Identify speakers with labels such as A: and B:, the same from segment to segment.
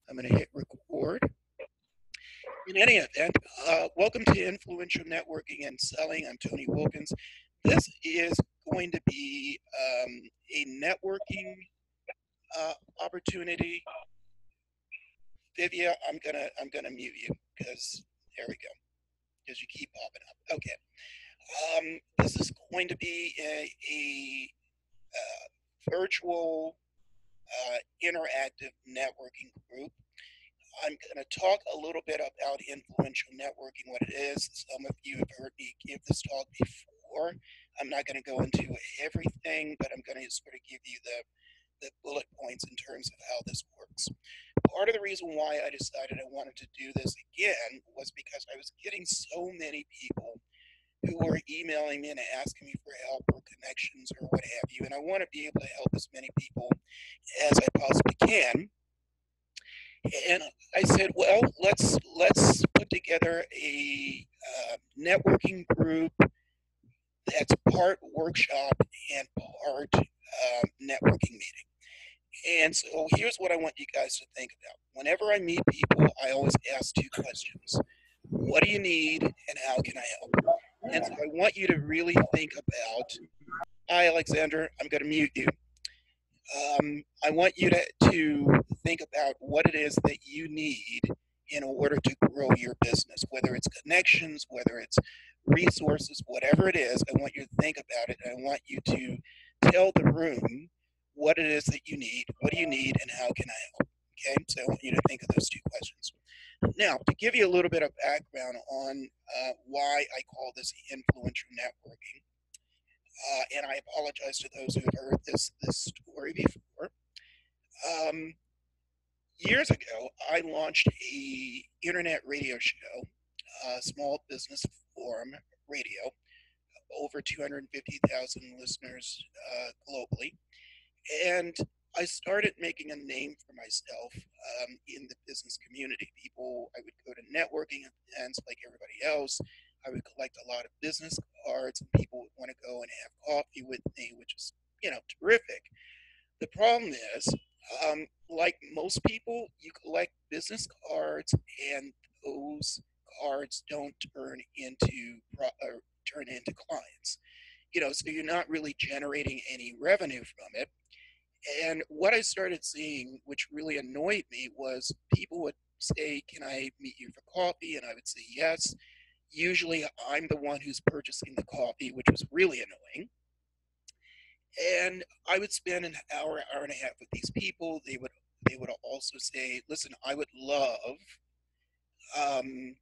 A: I'm going to hit record. In any event, welcome to Influential Networking and Selling. I'm Tony Wilkins. This is going to be a networking opportunity. Vivia, I'm gonna mute you because there we go. Because you keep popping up. Okay. This is going to be a virtual interactive networking group. I'm going to talk a little bit about influential networking, what it is. Some of you have heard me give this talk before. I'm not going to go into everything, but I'm going to sort of give you the bullet points in terms of how this works. Part of the reason why I decided I wanted to do this again was because I was getting so many people who were emailing me and asking me for help or connections or what have you, and I want to be able to help as many people as I possibly can. And I said, well, let's put together a networking group that's part workshop and part networking meeting. And so here's what I want you guys to think about. Whenever I meet people, I always ask two questions. What do you need and how can I help? And so I want you to really think about, hi, Alexander, I'm going to mute you. I want you to think about what it is that you need in order to grow your business, whether it's connections, whether it's resources, whatever it is. I want you to think about it, and I want you to tell the room what it is that you need, what do you need, and how can I help? Okay, so I want you to think of those two questions. Now, to give you a little bit of background on why I call this influential networking, and I apologize to those who have heard this story before. Um, Years ago, I launched a internet radio show, small business forum radio, over 250,000 listeners globally, and I started making a name for myself in the business community. People, I would go to networking events like everybody else. I would collect a lot of business cards, and people would want to go and have coffee with me, which is, terrific. The problem is, like most people, you collect business cards, and those cards don't turn into clients. So you're not really generating any revenue from it. And what I started seeing, which really annoyed me, was people would say, "Can I meet you for coffee?" And I would say yes. Usually, I'm the one who's purchasing the coffee, which was really annoying. And I would spend an hour and a half with these people. They would also say, "Listen, I would love um,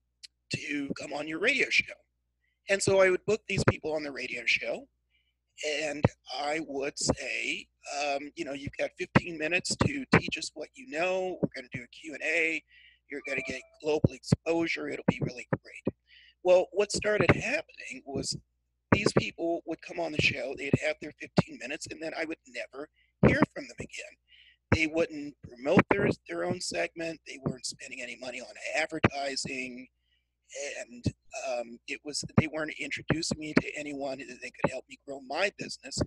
A: to come on your radio show." And so I would book these people on the radio show, and I would say, you've got 15 minutes to teach us what you know. We're going to do a Q&A. You're going to get global exposure. It'll be really great. Well, what started happening was these people would come on the show, they'd have their 15 minutes, and then I would never hear from them again. They wouldn't promote their own segment, they weren't spending any money on advertising, and it was they weren't introducing me to anyone that they could help me grow my business.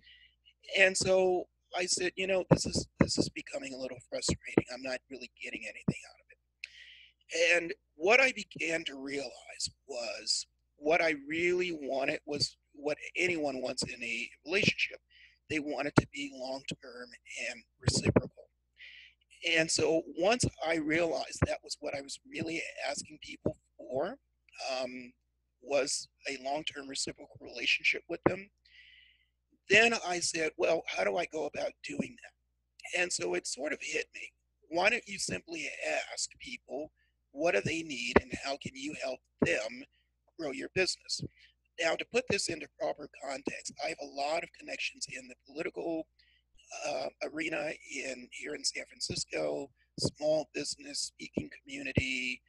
A: And so I said, this is becoming a little frustrating. I'm not really getting anything out of it. And what I began to realize was what I really wanted was what anyone wants in a relationship. They want it to be long term and reciprocal. And so once I realized that was what I was really asking people for, was a long term reciprocal relationship with them, then I said, well, how do I go about doing that? And so it sort of hit me. Why don't you simply ask people what do they need and how can you help them grow your business? Now, to put this into proper context, I have a lot of connections in the political arena here in San Francisco, small business speaking community,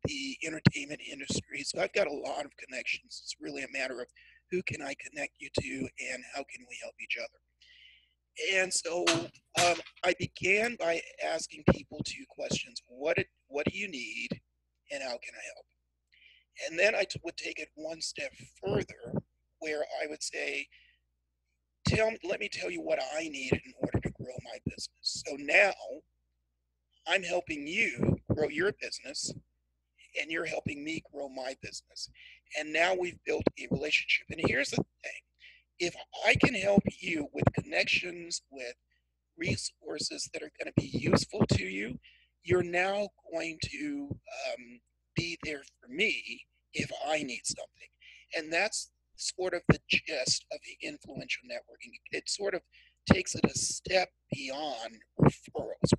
A: the entertainment industry. So I've got a lot of connections. It's really a matter of who can I connect you to and how can we help each other. And so I began by asking people two questions: what do you need, and how can I help? And then would take it one step further, where I would say, let me tell you what I need in order to grow my business. So now I'm helping you grow your business, and you're helping me grow my business. And now we've built a relationship. And here's the thing, if I can help you with connections, with resources that are going to be useful to you, you're now going to be there for me if I need something. And that's sort of the gist of the influential networking. It sort of takes it a step beyond referrals.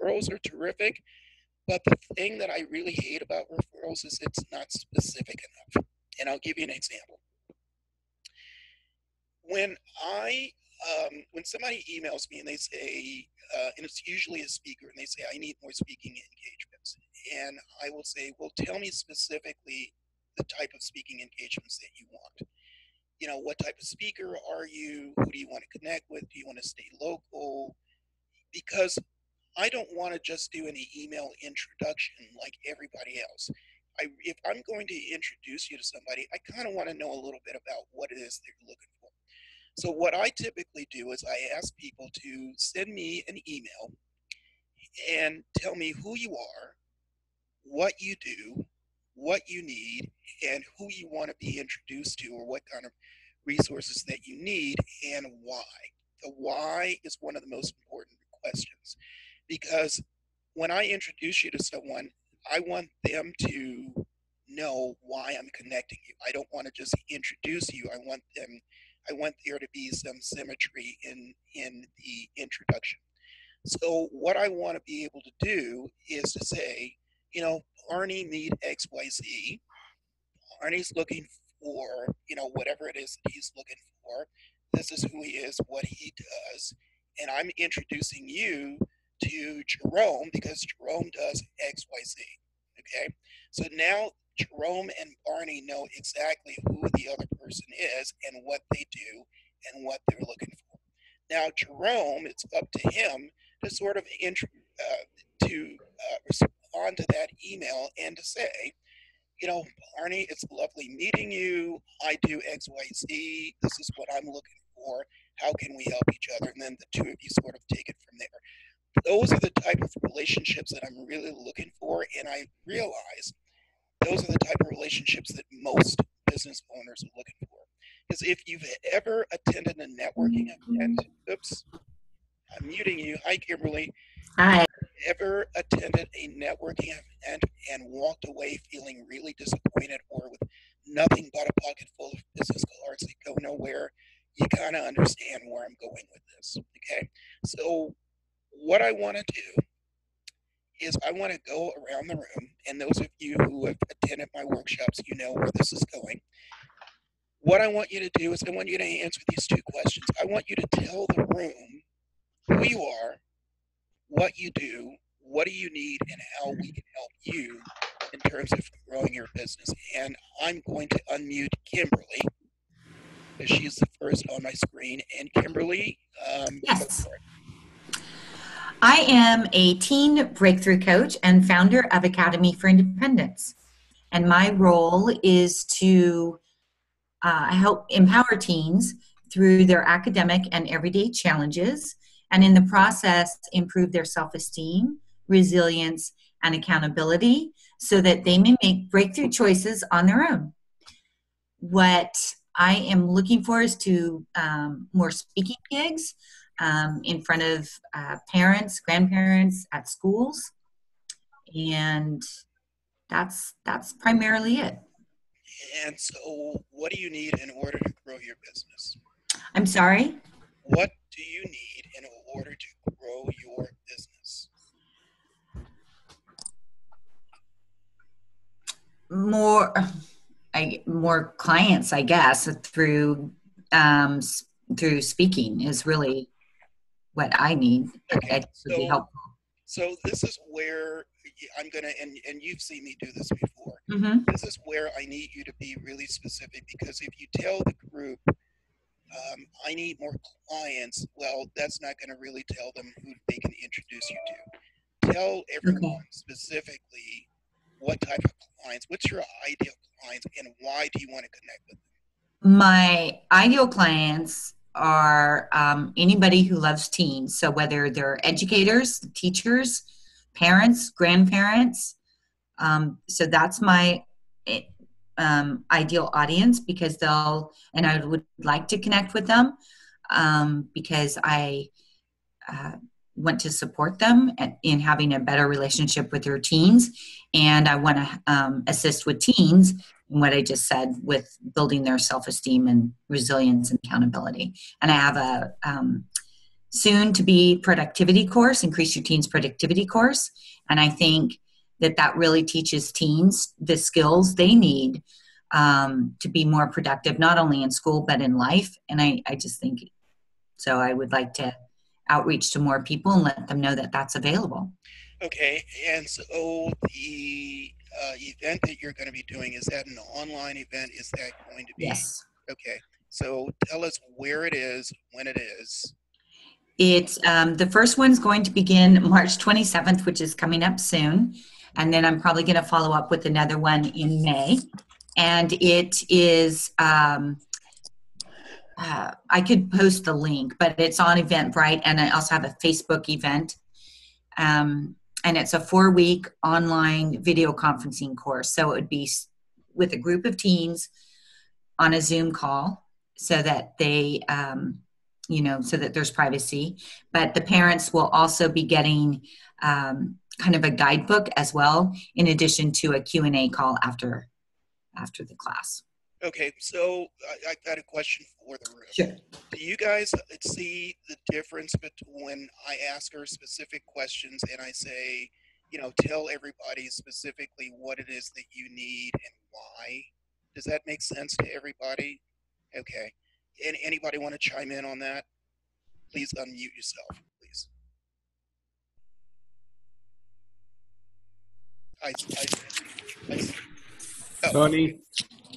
A: Referrals are terrific, but the thing that I really hate about referrals is it's not specific enough. And I'll give you an example. When I when somebody emails me and they say, and it's usually a speaker, and they say, I need more speaking engagements. And I will say, well, tell me specifically the type of speaking engagements that you want. What type of speaker are you? Who do you want to connect with? Do you want to stay local? Because I don't want to just do an email introduction like everybody else. If I'm going to introduce you to somebody, I kind of want to know a little bit about what it is they're looking for. So what I typically do is I ask people to send me an email and tell me who you are, what you do, what you need, and who you want to be introduced to, or what kind of resources that you need, and why. The why is one of the most important questions, because when I introduce you to someone, I want them to know why I'm connecting you. I don't want to just introduce you. I want there to be some symmetry in the introduction. So what I want to be able to do is to say, Arnie need XYZ. Arnie's looking for, whatever it is that he's looking for. This is who he is, what he does. And I'm introducing you to Jerome because Jerome does XYZ. Okay. So now Jerome and Barney know exactly who the other person is and what they do and what they're looking for. Now, Jerome, it's up to him to sort of respond to that email and to say, Barney, it's lovely meeting you. I do XYZ. This is what I'm looking for. How can we help each other? And then the two of you sort of take it from there. Those are the type of relationships that I'm really looking for. And I realize those are the type of relationships that most business owners are looking for. Because if you've ever attended a networking event, oops, I'm muting you. Hi, Kimberly.
B: Hi.
A: Ever attended a networking event and walked away feeling really disappointed or with nothing but a pocket full of business cards that go nowhere, you kind of understand where I'm going with this. Okay. So, what I want to do is I want to go around the room, and those of you who have attended my workshops, you know where this is going. What I want you to do is I want you to answer these two questions. I want you to tell the room who you are, what you do, what do you need, and how we can help you in terms of growing your business. And I'm going to unmute Kimberly because she's the first on my screen. And Kimberly, go
B: Yes.
A: for it.
B: I am a teen breakthrough coach and founder of Academy for Independence. And my role is to help empower teens through their academic and everyday challenges, and in the process, improve their self esteem, resilience, and accountability so that they may make breakthrough choices on their own. What I am looking for is to more speaking gigs in front of parents, grandparents at schools, and that's primarily it.
A: And so, what do you need in order to grow your business?
B: I'm sorry?
A: What do you need in order to grow your business?
B: More more clients, I guess, um, through speaking is really what I need.
A: Okay,
B: I would be helpful.
A: so this is where I'm gonna, and you've seen me do this before.
B: Mm-hmm.
A: This is where I need you to be really specific, because if you tell the group, I need more clients, well, that's not going to really tell them who they can introduce you to. Tell
B: Okay.
A: everyone specifically what type of clients, what's your ideal clients, and why do you want to connect with them?
B: My ideal clients are anybody who loves teens. So whether they're educators, teachers, parents, grandparents. So that's my ideal audience, because and I would like to connect with them, because I uh, want to support them in having a better relationship with their teens. And I want to assist with teens in what I just said, with building their self-esteem and resilience and accountability. And I have a soon to be productivity course, Increase Your Teens Productivity course. And I think that really teaches teens the skills they need to be more productive, not only in school, but in life. And I just think so. I would like to outreach to more people and let them know that that's available.
A: Okay, and so the event that you're going to be doing, is that an online event? Is that going to be
B: Yes.
A: okay? So tell us where it is, when it is.
B: It's the first one's going to begin March 27th, which is coming up soon. And then I'm probably going to follow up with another one in May. And it is, I could post the link, but it's on Eventbrite. And I also have a Facebook event. And it's a 4-week online video conferencing course. So it would be with a group of teens on a Zoom call, so that they, so that there's privacy. But the parents will also be getting kind of a guidebook as well, in addition to a Q&A call after the class.
A: Okay, so I got a question for the room.
B: Sure.
A: Do you guys see the difference between when I ask her specific questions and I say, tell everybody specifically what it is that you need and why? Does that make sense to everybody? Okay. And anybody want to chime in on that? Please unmute yourself, please. I, I, I, oh, okay.
C: Tony,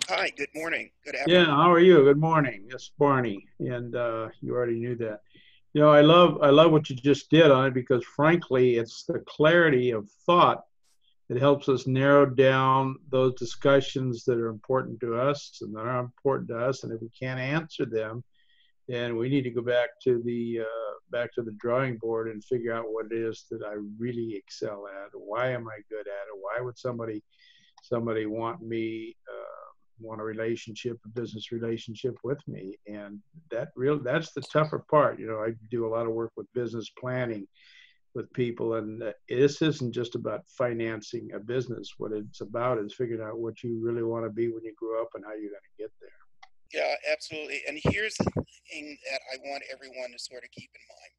A: Hi, good morning. Good
C: yeah,
A: afternoon.
C: how are you? Good morning. It's Barney, and you already knew that. I love what you just did on it, because frankly, it's the clarity of thought that helps us narrow down those discussions that are important to us and that are important to us. And if we can't answer them, then we need to go back to the drawing board and figure out what it is that I really excel at. Why am I good at it? Why would somebody want a relationship, a business relationship with me? And that's the tougher part. I do a lot of work with business planning with people, and this isn't just about financing a business. What it's about is figuring out what you really want to be when you grow up and how you're going to get there.
A: Yeah, absolutely. And here's the thing that I want everyone to sort of keep in mind.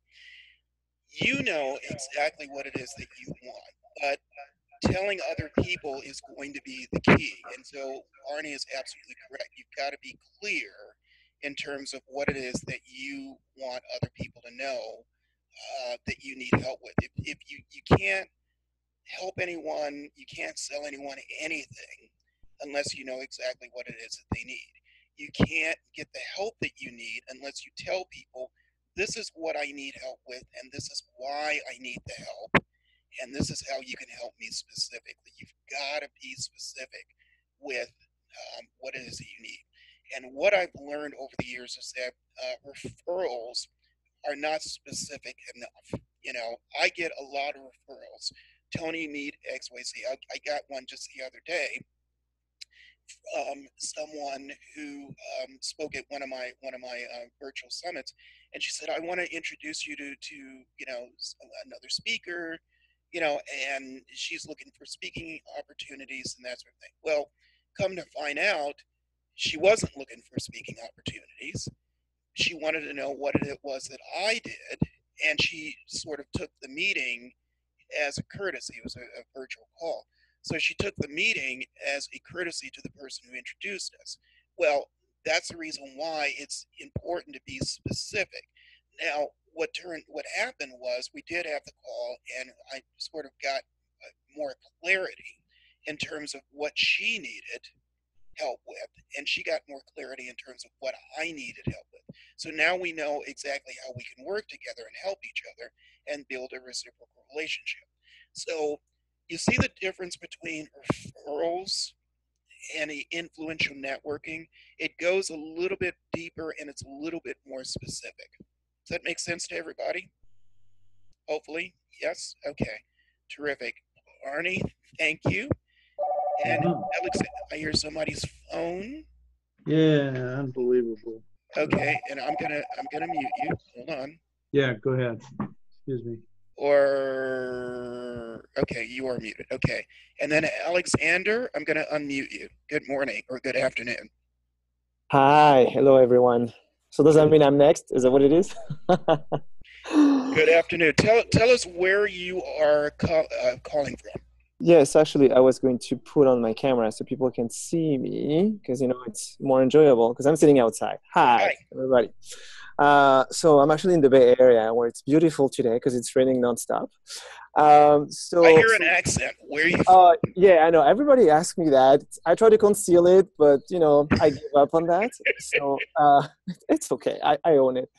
A: You know exactly what it is that you want, but telling other people is going to be the key. And so Arnie is absolutely correct. You've got to be clear in terms of what it is that you want other people to know that you need help with. If you can't help anyone, you can't sell anyone anything unless you know exactly what it is that they need. You can't get the help that you need unless you tell people, this is what I need help with, and this is why I need the help, and this is how you can help me specifically. You've got to be specific with what it is that you need. And what I've learned over the years is that referrals are not specific enough. I get a lot of referrals. Tony, need XYZ. I got one just the other day. Someone who spoke at one of my virtual summits, and she said, "I want to introduce you to another speaker, and she's looking for speaking opportunities and that sort of thing." Well, come to find out, she wasn't looking for speaking opportunities. She wanted to know what it was that I did, and she sort of took the meeting as a courtesy. It was a virtual call. So she took the meeting as a courtesy to the person who introduced us. Well, that's the reason why it's important to be specific. Now, what happened was we did have the call, and I sort of got more clarity in terms of what she needed help with, and she got more clarity in terms of what I needed help with. So now we know exactly how we can work together and help each other and build a reciprocal relationship. So you see the difference between referrals and influential networking. It goes a little bit deeper and it's a little bit more specific. Does that make sense to everybody? Hopefully, yes. Okay, Terrific. Arnie, thank you. And
C: Mhm.
A: Alex, I hear somebody's phone.
C: Yeah, unbelievable.
A: Okay, and I'm gonna mute you. Hold on.
C: Yeah, go ahead. Excuse me.
A: Or okay, you are muted. Okay, and then Alexander, I'm gonna unmute you. Good morning or good afternoon.
D: Hi, hello everyone. So does that mean I'm next? Is that what it is?
A: Good afternoon. Tell us where you are calling from.
D: Yes, actually, I was going to put on my camera so people can see me because it's more enjoyable because I'm sitting outside. Hi,
A: Hi.
D: everybody. So I'm actually in the Bay Area where it's beautiful today because it's raining nonstop. Um,
A: I
D: so,
A: hear an
D: so
A: accent. Where are you from?
D: yeah, I know. Everybody asks me that. I try to conceal it, but I give up on that. So it's okay. I own it.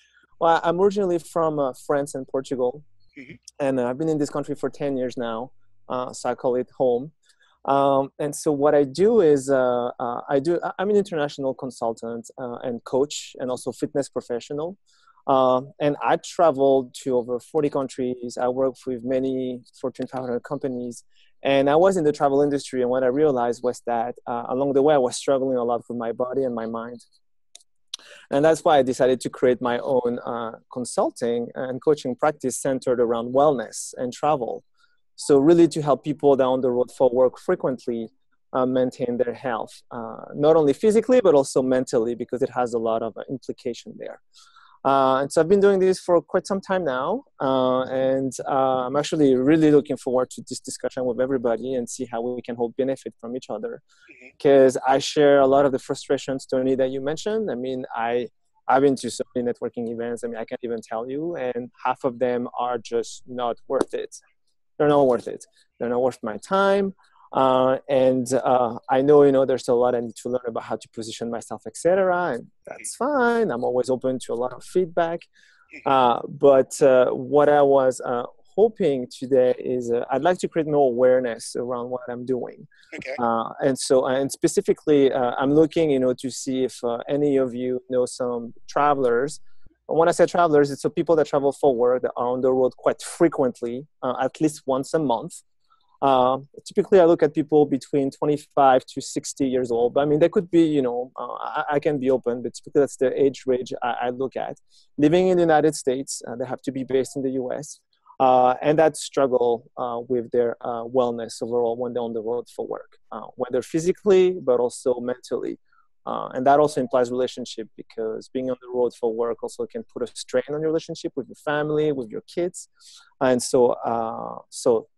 D: Well, I'm originally from France and Portugal,
A: Mhm.
D: and I've been in this country for 10 years now. So I call it home. And so what I do is I'm an international consultant and coach, and also fitness professional. And I traveled to over 40 countries. I worked with many Fortune 500 companies, and I was in the travel industry. And what I realized was that along the way, I was struggling a lot with my body and my mind. And that's why I decided to create my own consulting and coaching practice centered around wellness and travel. So, really, to help people down the road for work frequently maintain their health, not only physically, but also mentally, because it has a lot of implication there. And so I've been doing this for quite some time now. And I'm actually really looking forward to this discussion with everybody and see how we can all benefit from each other.
A: Mhm.
D: Because I share a lot of the frustrations, Tony, that you mentioned. I mean, I've been to so many networking events. I mean, I can't even tell you. And half of them are just not worth it. They're not worth it. They're not worth my time. And I know, there's a lot I need to learn about how to position myself, etc. And that's fine. I'm always open to a lot of feedback.
A: Mhm.
D: But what I was hoping today is I'd like to create more awareness around what I'm doing.
A: Okay.
D: And specifically, I'm looking, to see if any of you know some travelers. When I say travelers, it's so people that travel for work that are on the road quite frequently, at least once a month. Typically, I look at people between 25 to 60 years old. But I mean, they could be, I can be open, but typically that's the age range I look at. Living in the United States, they have to be based in the US, and that struggle with their wellness overall when they're on the road for work, whether physically, but also mentally. And that also implies relationship because being on the road for work also can put a strain on your relationship with your family, with your kids, and so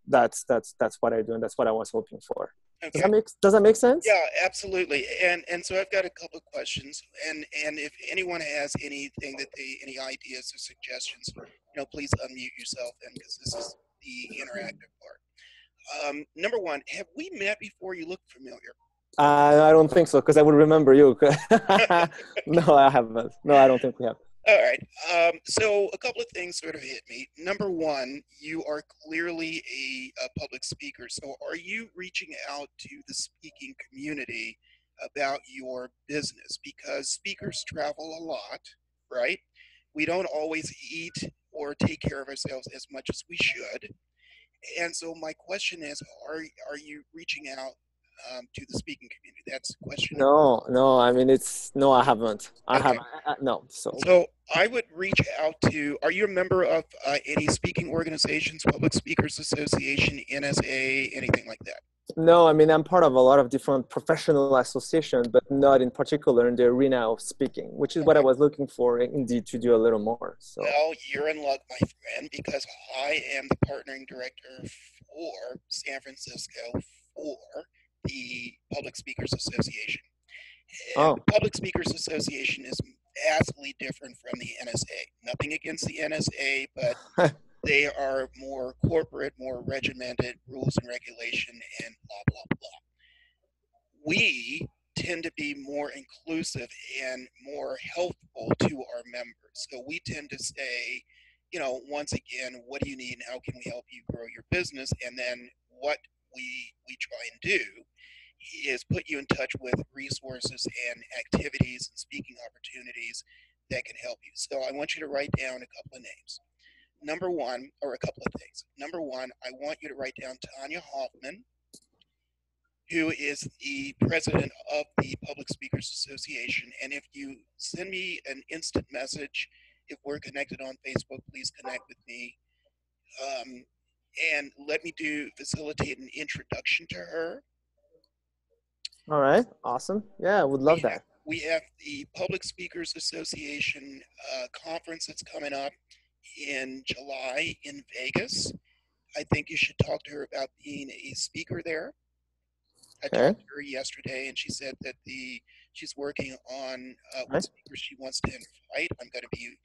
D: that's what I do, and that's what I was hoping for.
A: Okay.
D: Does that make sense?
A: Yeah, absolutely. And so I've got a couple of questions, and if anyone has anything any ideas or suggestions, please unmute yourself, and because this is the interactive part. Number one, have we met before? You look familiar.
D: I don't think so because I would remember you. No, I haven't. No, I don't think we have.
A: All right. So a couple of things sort of hit me. Number one, you are clearly a public speaker. So are you reaching out to the speaking community about your business? Because speakers travel a lot, right? We don't always eat or take care of ourselves as much as we should. And so my question is, are you reaching out to the speaking community? That's question number.
D: No, no. I mean, it's no. I haven't. I
A: Okay.
D: haven't. No. So
A: So I would reach out to, are you a member of any speaking organizations, Public Speakers Association, NSA, anything like that?
D: no. I mean, I'm part of a lot of different professional associations, but not in particular in the arena of speaking, which is what I
A: Okay.
D: was looking for, indeed, to do a little more. So.
A: Well, you're in luck, my friend, because I am the partnering director for San Francisco for the Public Speakers Association. And
D: Oh.
A: the Public Speakers Association is vastly different from the NSA. Nothing against the NSA, but they are more corporate, more regimented rules and regulation, and blah blah blah. We tend to be more inclusive and more helpful to our members. So we tend to say, once again, what do you need and how can we help you grow your business? And then what we try and do is put you in touch with resources and activities and speaking opportunities that can help you. So I want you to write down a couple of names. number one, or a couple of things. Number one, I want you to write down Tanya Hoffman, who is the president of the Public Speakers Association. And if you send me an instant message, if we're connected on Facebook, please connect with me. And let me facilitate an introduction to her.
D: All right. Awesome. Yeah, I would love that.
A: We have the Public Speakers Association conference that's coming up in July in Vegas. I think you should talk to her about being a speaker there. I talked to her yesterday, and she said that she's working on what speakers she wants to invite. I'm going to be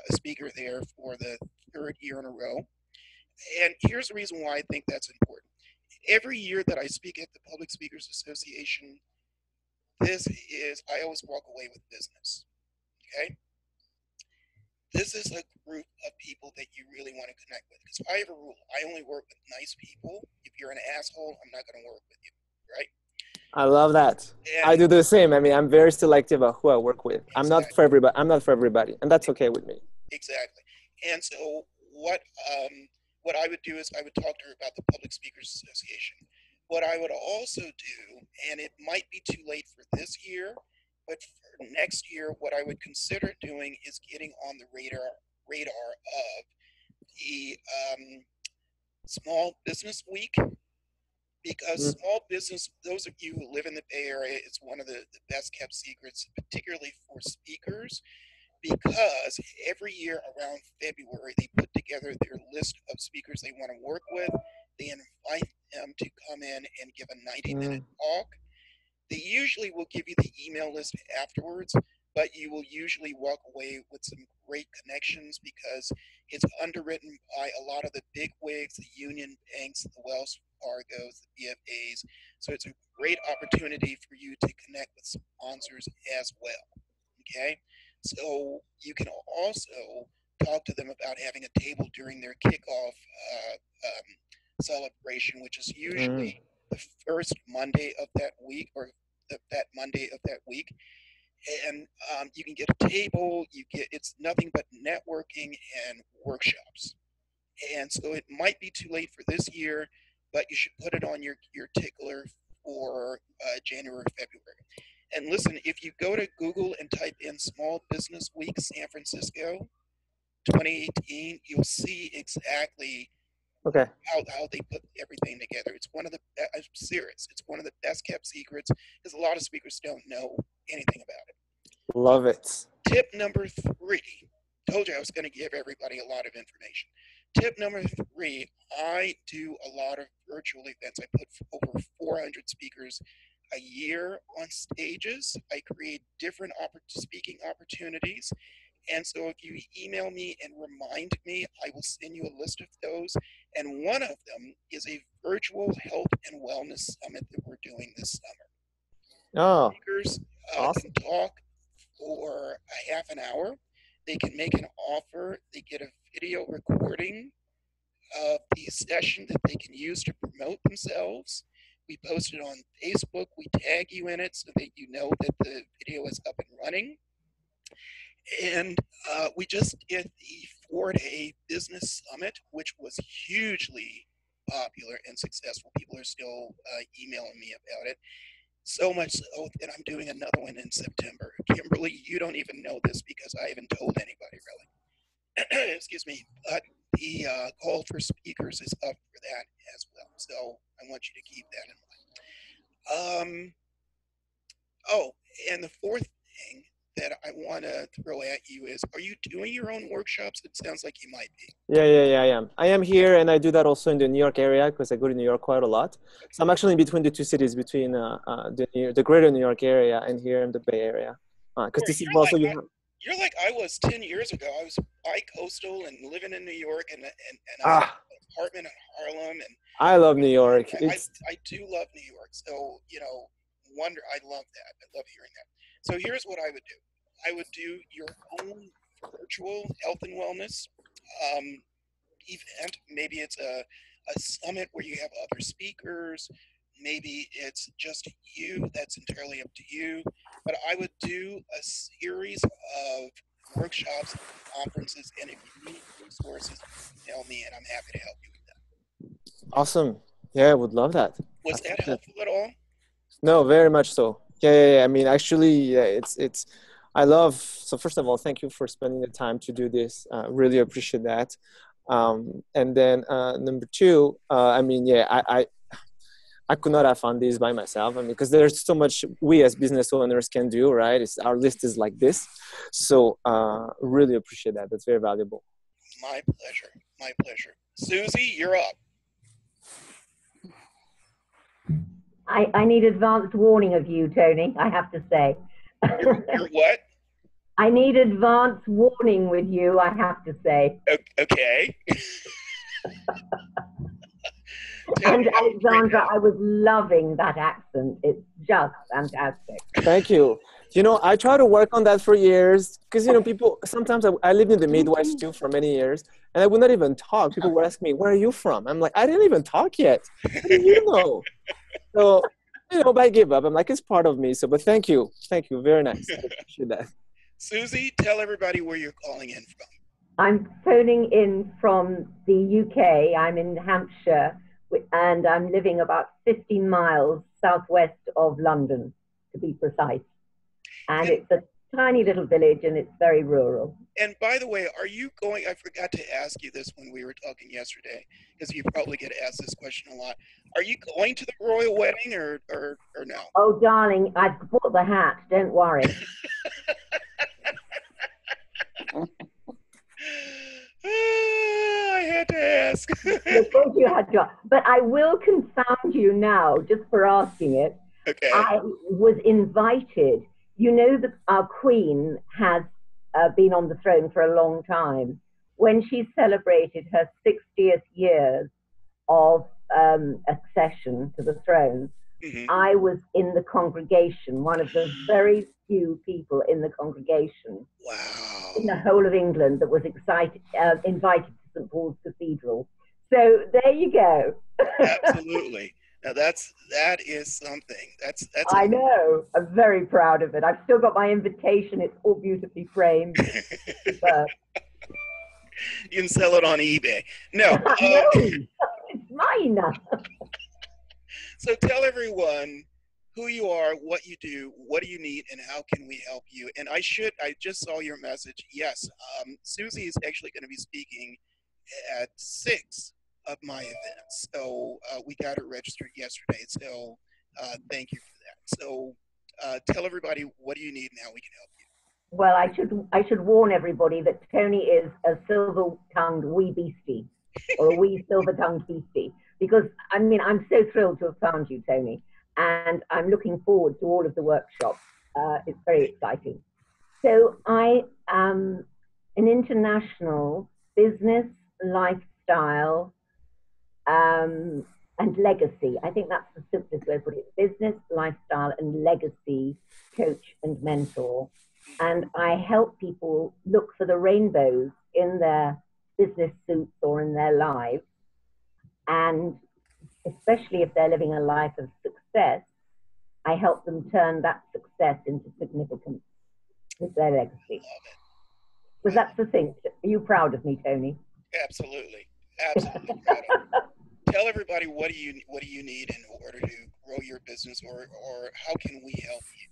A: a speaker there for the third year in a row. And here's the reason why I think that's important. Every year that I speak at the Public Speakers Association, I always walk away with business. Okay? This is a group of people that you really want to connect with. Because I have a rule. I only work with nice people. If you're an asshole, I'm not going to work with you. Right?
D: I love that. And I do the same. I mean, I'm very selective about who I work with. Exactly. I'm not for everybody, and that's okay with me.
A: Exactly. And so what I would do is I would talk to her about the Public Speakers Association. What I would also do, and it might be too late for this year, but for next year, what I would consider doing is getting on the radar of the Small Business Week. Because small business, those of you who live in the Bay Area, it's one of the best kept secrets, particularly for speakers, because every year around February, they put together their list of speakers they want to work with. They invite them to come in and give a 90-minute talk. They usually will give you the email list afterwards, but you will usually walk away with some great connections because it's underwritten by a lot of the big wigs, the Union Banks, the Wells Fargos, the BFAs. So it's a great opportunity for you to connect with sponsors as well. Okay? So you can also talk to them about having a table during their kickoff celebration, which is usually the first Monday of that week, or that Monday of that week. And you can get a table. It's nothing but networking and workshops. And so it might be too late for this year, but you should put it on your tickler for January, February. And listen, if you go to Google and type in Small Business Week San Francisco 2018, you'll see exactly how they put everything together. It's one of the, I'm serious, it's one of the best kept secrets because a lot of speakers don't know anything about it.
D: Love it.
A: Tip number 3, told you I was going to give everybody a lot of information. Tip number 3, I do a lot of virtual events. I put over 400 speakers a year on stages. I create different speaking opportunities. And so if you email me and remind me, I will send you a list of those. And one of them is a virtual health and wellness summit that we're doing this summer.
D: Oh,
A: speakers
D: awesome.
A: can talk for a half an hour. They can make an offer. They get a video recording of the session that they can use to promote themselves. We post it on Facebook. We tag you in it so that you know that the video is up and running. And we just did the 4-day business summit, which was hugely popular and successful. People are still emailing me about it. So much so that I'm doing another one in September. Kimberly, you don't even know this because I haven't told anybody really. Excuse me. But the call for speakers is up for that as well. So I want you to keep that in mind. Oh, and the fourth thing that I want to throw at you is, are you doing your own workshops? It sounds like you might be.
D: Yeah, I am. I am here, and I do that also in the New York area because I go to New York quite a lot. Okay. So I'm actually in between the two cities, between the greater New York area and here in the Bay Area. Because this is also
A: you're like I was 10 years ago. I was bi-coastal and living in New York, and I had an apartment in Harlem. And
D: I love New York.
A: I do love New York. So, I love that. I love hearing that. So here's what I would do. I would do your own virtual health and wellness event. Maybe it's a summit where you have other speakers. Maybe it's just you. That's entirely up to you. But I would do a series of workshops, conferences, and if you need resources, tell me, and I'm happy to help you with that.
D: Awesome. Yeah, I would love that.
A: Was that helpful at all?
D: No, very much so. Yeah. I mean, actually, yeah, it's. I love. So first of all, thank you for spending the time to do this. Really appreciate that. And then number two, I mean, yeah, I could not have found this by myself. I mean, because there's so much we as business owners can do, right? Our list is like this. So really appreciate that. That's very valuable.
A: My pleasure. My pleasure. Susie, you're up.
E: I need advanced warning of you, Tony, I have to say.
A: You're what?
E: I need advance warning with you, I have to say.
A: Okay.
E: And Alexandra, I was loving that accent. It's just fantastic.
D: Thank you. You know, I try to work on that for years because, you know, people, sometimes I lived in the Midwest too for many years and I would not even talk. People would ask me, where are you from? I'm like, I didn't even talk yet. How do you know? So, you know, but I give up. I'm like, it's part of me. So, but thank you. Thank you. Very nice. I appreciate that.
A: Susie, tell everybody where you're calling in from.
E: I'm phoning in from the UK. I'm in Hampshire and I'm living about 15 miles southwest of London, to be precise. And it's a tiny little village and it's very rural.
A: And by the way, are you going, I forgot to ask you this when we were talking yesterday, because you probably get asked this question a lot. Are you going to the royal wedding or no?
E: Oh, darling, I've bought the hat. Don't worry.
A: I had to ask.
E: Of course you had to. But I will confound you now, just for asking it.
A: Okay.
E: I was invited. You know that our queen has been on the throne for a long time. When she celebrated her 60th years of accession to the throne, I was in the congregation, one of the very few people in the congregation.
A: Wow.
E: In the whole of England that was invited to St. Paul's Cathedral. So there you go.
A: Absolutely. Now that is something. That's
E: I know. I'm very proud of it. I've still got my invitation. It's all beautifully framed. Superb.
A: You can sell it on eBay. No.
E: No, it's mine.
A: So tell everyone who you are, what you do, what do you need, and how can we help you? And I just saw your message. Yes, Susie is actually going to be speaking at 6 of my events. So we got her registered yesterday. So thank you for that. So tell everybody, what do you need and how we can help you?
E: Well, I should warn everybody that Tony is a silver-tongued wee beastie, or a wee silver-tongued beastie, because I mean I'm so thrilled to have found you, Tony, and I'm looking forward to all of the workshops. It's very exciting. So I am an international business, lifestyle, and legacy. I think that's the simplest way to put it. Business, lifestyle, and legacy coach and mentor. And I help people look for the rainbows in their business suits or in their lives. And especially if they're living a life of success, I help them turn that success into significance with their legacy. Was that succinct? Are you proud of me, Tony?
A: Absolutely. Absolutely proud of you. Tell everybody what do you need in order to grow your business, or how can we help you?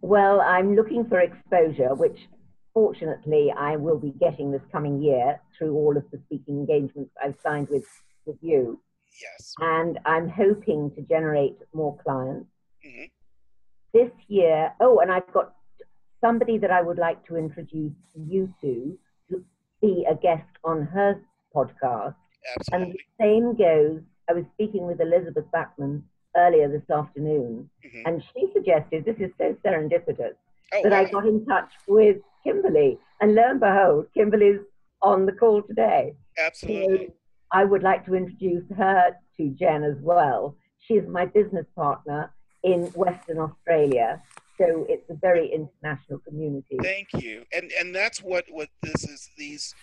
E: Well, I'm looking for exposure, which fortunately I will be getting this coming year through all of the speaking engagements I've signed with you.
A: Yes.
E: And I'm hoping to generate more clients. This year, and I've got somebody that I would like to introduce you to be a guest on her podcast.
A: Absolutely.
E: And the same goes, I was speaking with Elizabeth Backman earlier this afternoon, and she suggested, this is so serendipitous, that I got in touch with Kimberly, and lo and behold, Kimberly's on the call today.
A: Absolutely.
E: So I would like to introduce her to Jen as well. She's my business partner in Western Australia, so it's a very international community.
A: Thank you, and that's what this is. These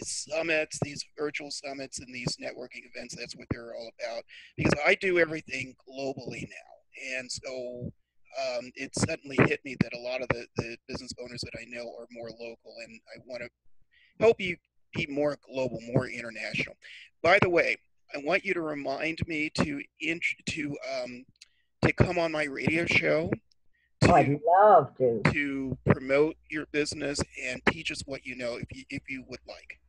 A: summits, these virtual summits, and these networking events. That's what they're all about. Because I do everything globally now, and so it suddenly hit me that a lot of the business owners that I know are more local, and I want to help you be more global, more international. By the way, I want you to remind me to come on my radio show
E: Oh, I'd love to.
A: to promote your business and teach us what you know, if you would like.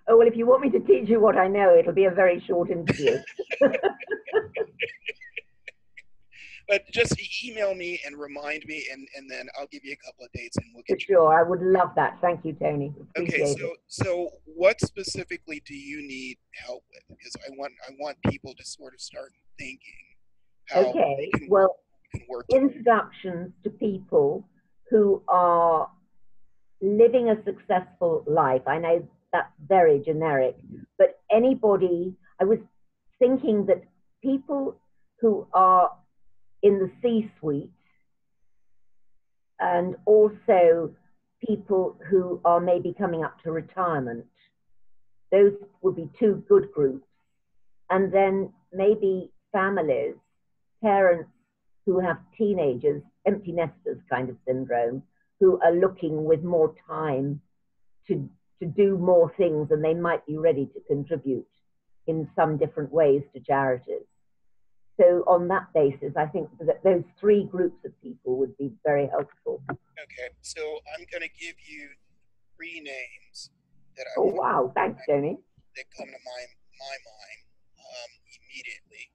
E: Oh, well, if you want me to teach you what I know, it'll be a very short interview.
A: But just email me and remind me, and then I'll give you a couple of dates, and we'll
E: For
A: get you.
E: sure, I would love that. Thank you, Tony. Appreciate
A: Okay,
E: it.
A: so what specifically do you need help with? Because I want people to sort of start thinking how
E: Okay,
A: they can
E: well,
A: work together.
E: introductions to people who are living a successful life. I know that's very generic, but anybody, I was thinking that people who are in the C-suite and also people who are maybe coming up to retirement, those would be two good groups. And then maybe families, parents who have teenagers, empty nesters kind of syndrome, who are looking with more time to do more things, and they might be ready to contribute in some different ways to charities. So on that basis, I think that those three groups of people would be very helpful.
A: Okay, so I'm going to give you 3 names that I
E: Oh,
A: want
E: wow. Thanks, Tony.
A: that come to my mind immediately.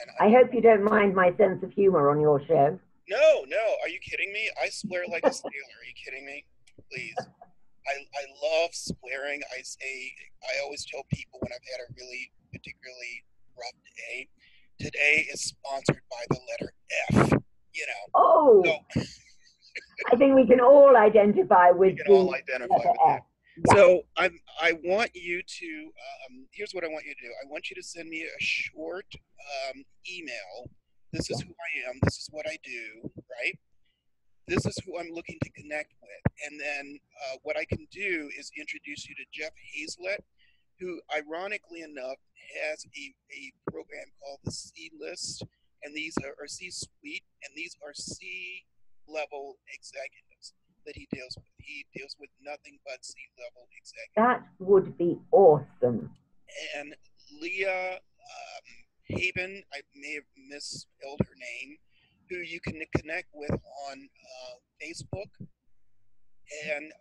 A: And
E: I hope you don't mind my sense of humor on your show.
A: No, are you kidding me? I swear like a sailor. Are you kidding me? Please. I love swearing. I always tell people when I've had a really particularly rough day, today is sponsored by the letter F. You know.
E: Oh,
A: So,
E: I think we can all identify with
A: we can all identify
E: letter
A: with that.
E: F. Yeah.
A: So I want you to, here's what I want you to do. I want you to send me a short email. This is who I am. This is what I do, right? This is who I'm looking to connect with. And then what I can do is introduce you to Jeff Hazlett, who ironically enough has a program called the C List. And these are C-suite, and these are C-level executives that he deals with. He deals with nothing but C-level executives.
E: That would be awesome.
A: And Leah Haven, I may have misspelled her name, who you can connect with on Facebook. And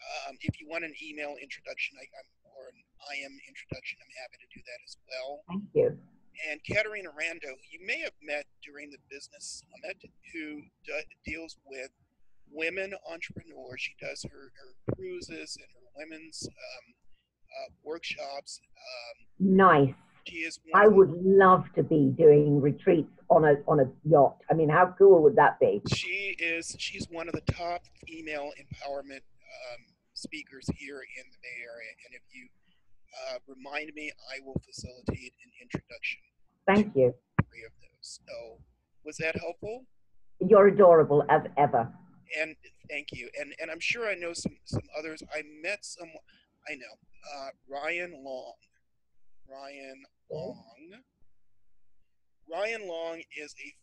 A: if you want an email introduction or an IM introduction, I'm happy to do that as well.
E: Thank you.
A: And Katerina Rando, you may have met during the Business Summit, who deals with women entrepreneurs. She does her cruises and her women's workshops.
E: Nice.
A: She is
E: I would love to be doing retreats on a yacht. I mean, how cool would that be?
A: She's one of the top female empowerment speakers here in the Bay Area. And if you remind me, I will facilitate an introduction.
E: Thank you.
A: 3 of those. So, was that helpful?
E: You're adorable as ever.
A: And thank you. And I'm sure I know some others. I met some. I know Ryan Long. Ryan Long is a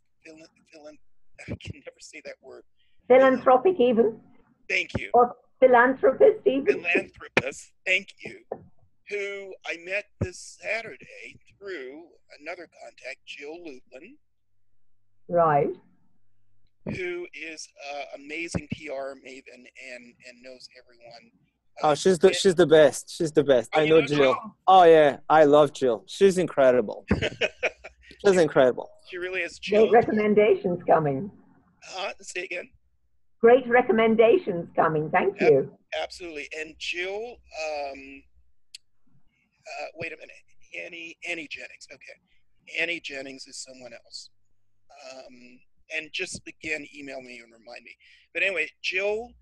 A: I can never say that word.
E: Philanthropic even.
A: Thank you.
E: Or philanthropist even.
A: Philanthropist. Thank you. Who I met this Saturday through another contact, Jill Lublin.
E: Right.
A: Who is amazing PR maven and knows everyone.
D: Oh, she's the best. She's the best. I know Jill. Oh yeah, I love Jill. She's incredible. She's incredible.
A: She really is. Jill.
E: Great recommendations coming.
A: Say again.
E: Great recommendations coming. Thank you.
A: Absolutely. And Jill, wait a minute. Annie Jennings. Okay. Annie Jennings is someone else. And just again, email me and remind me. But anyway, Jill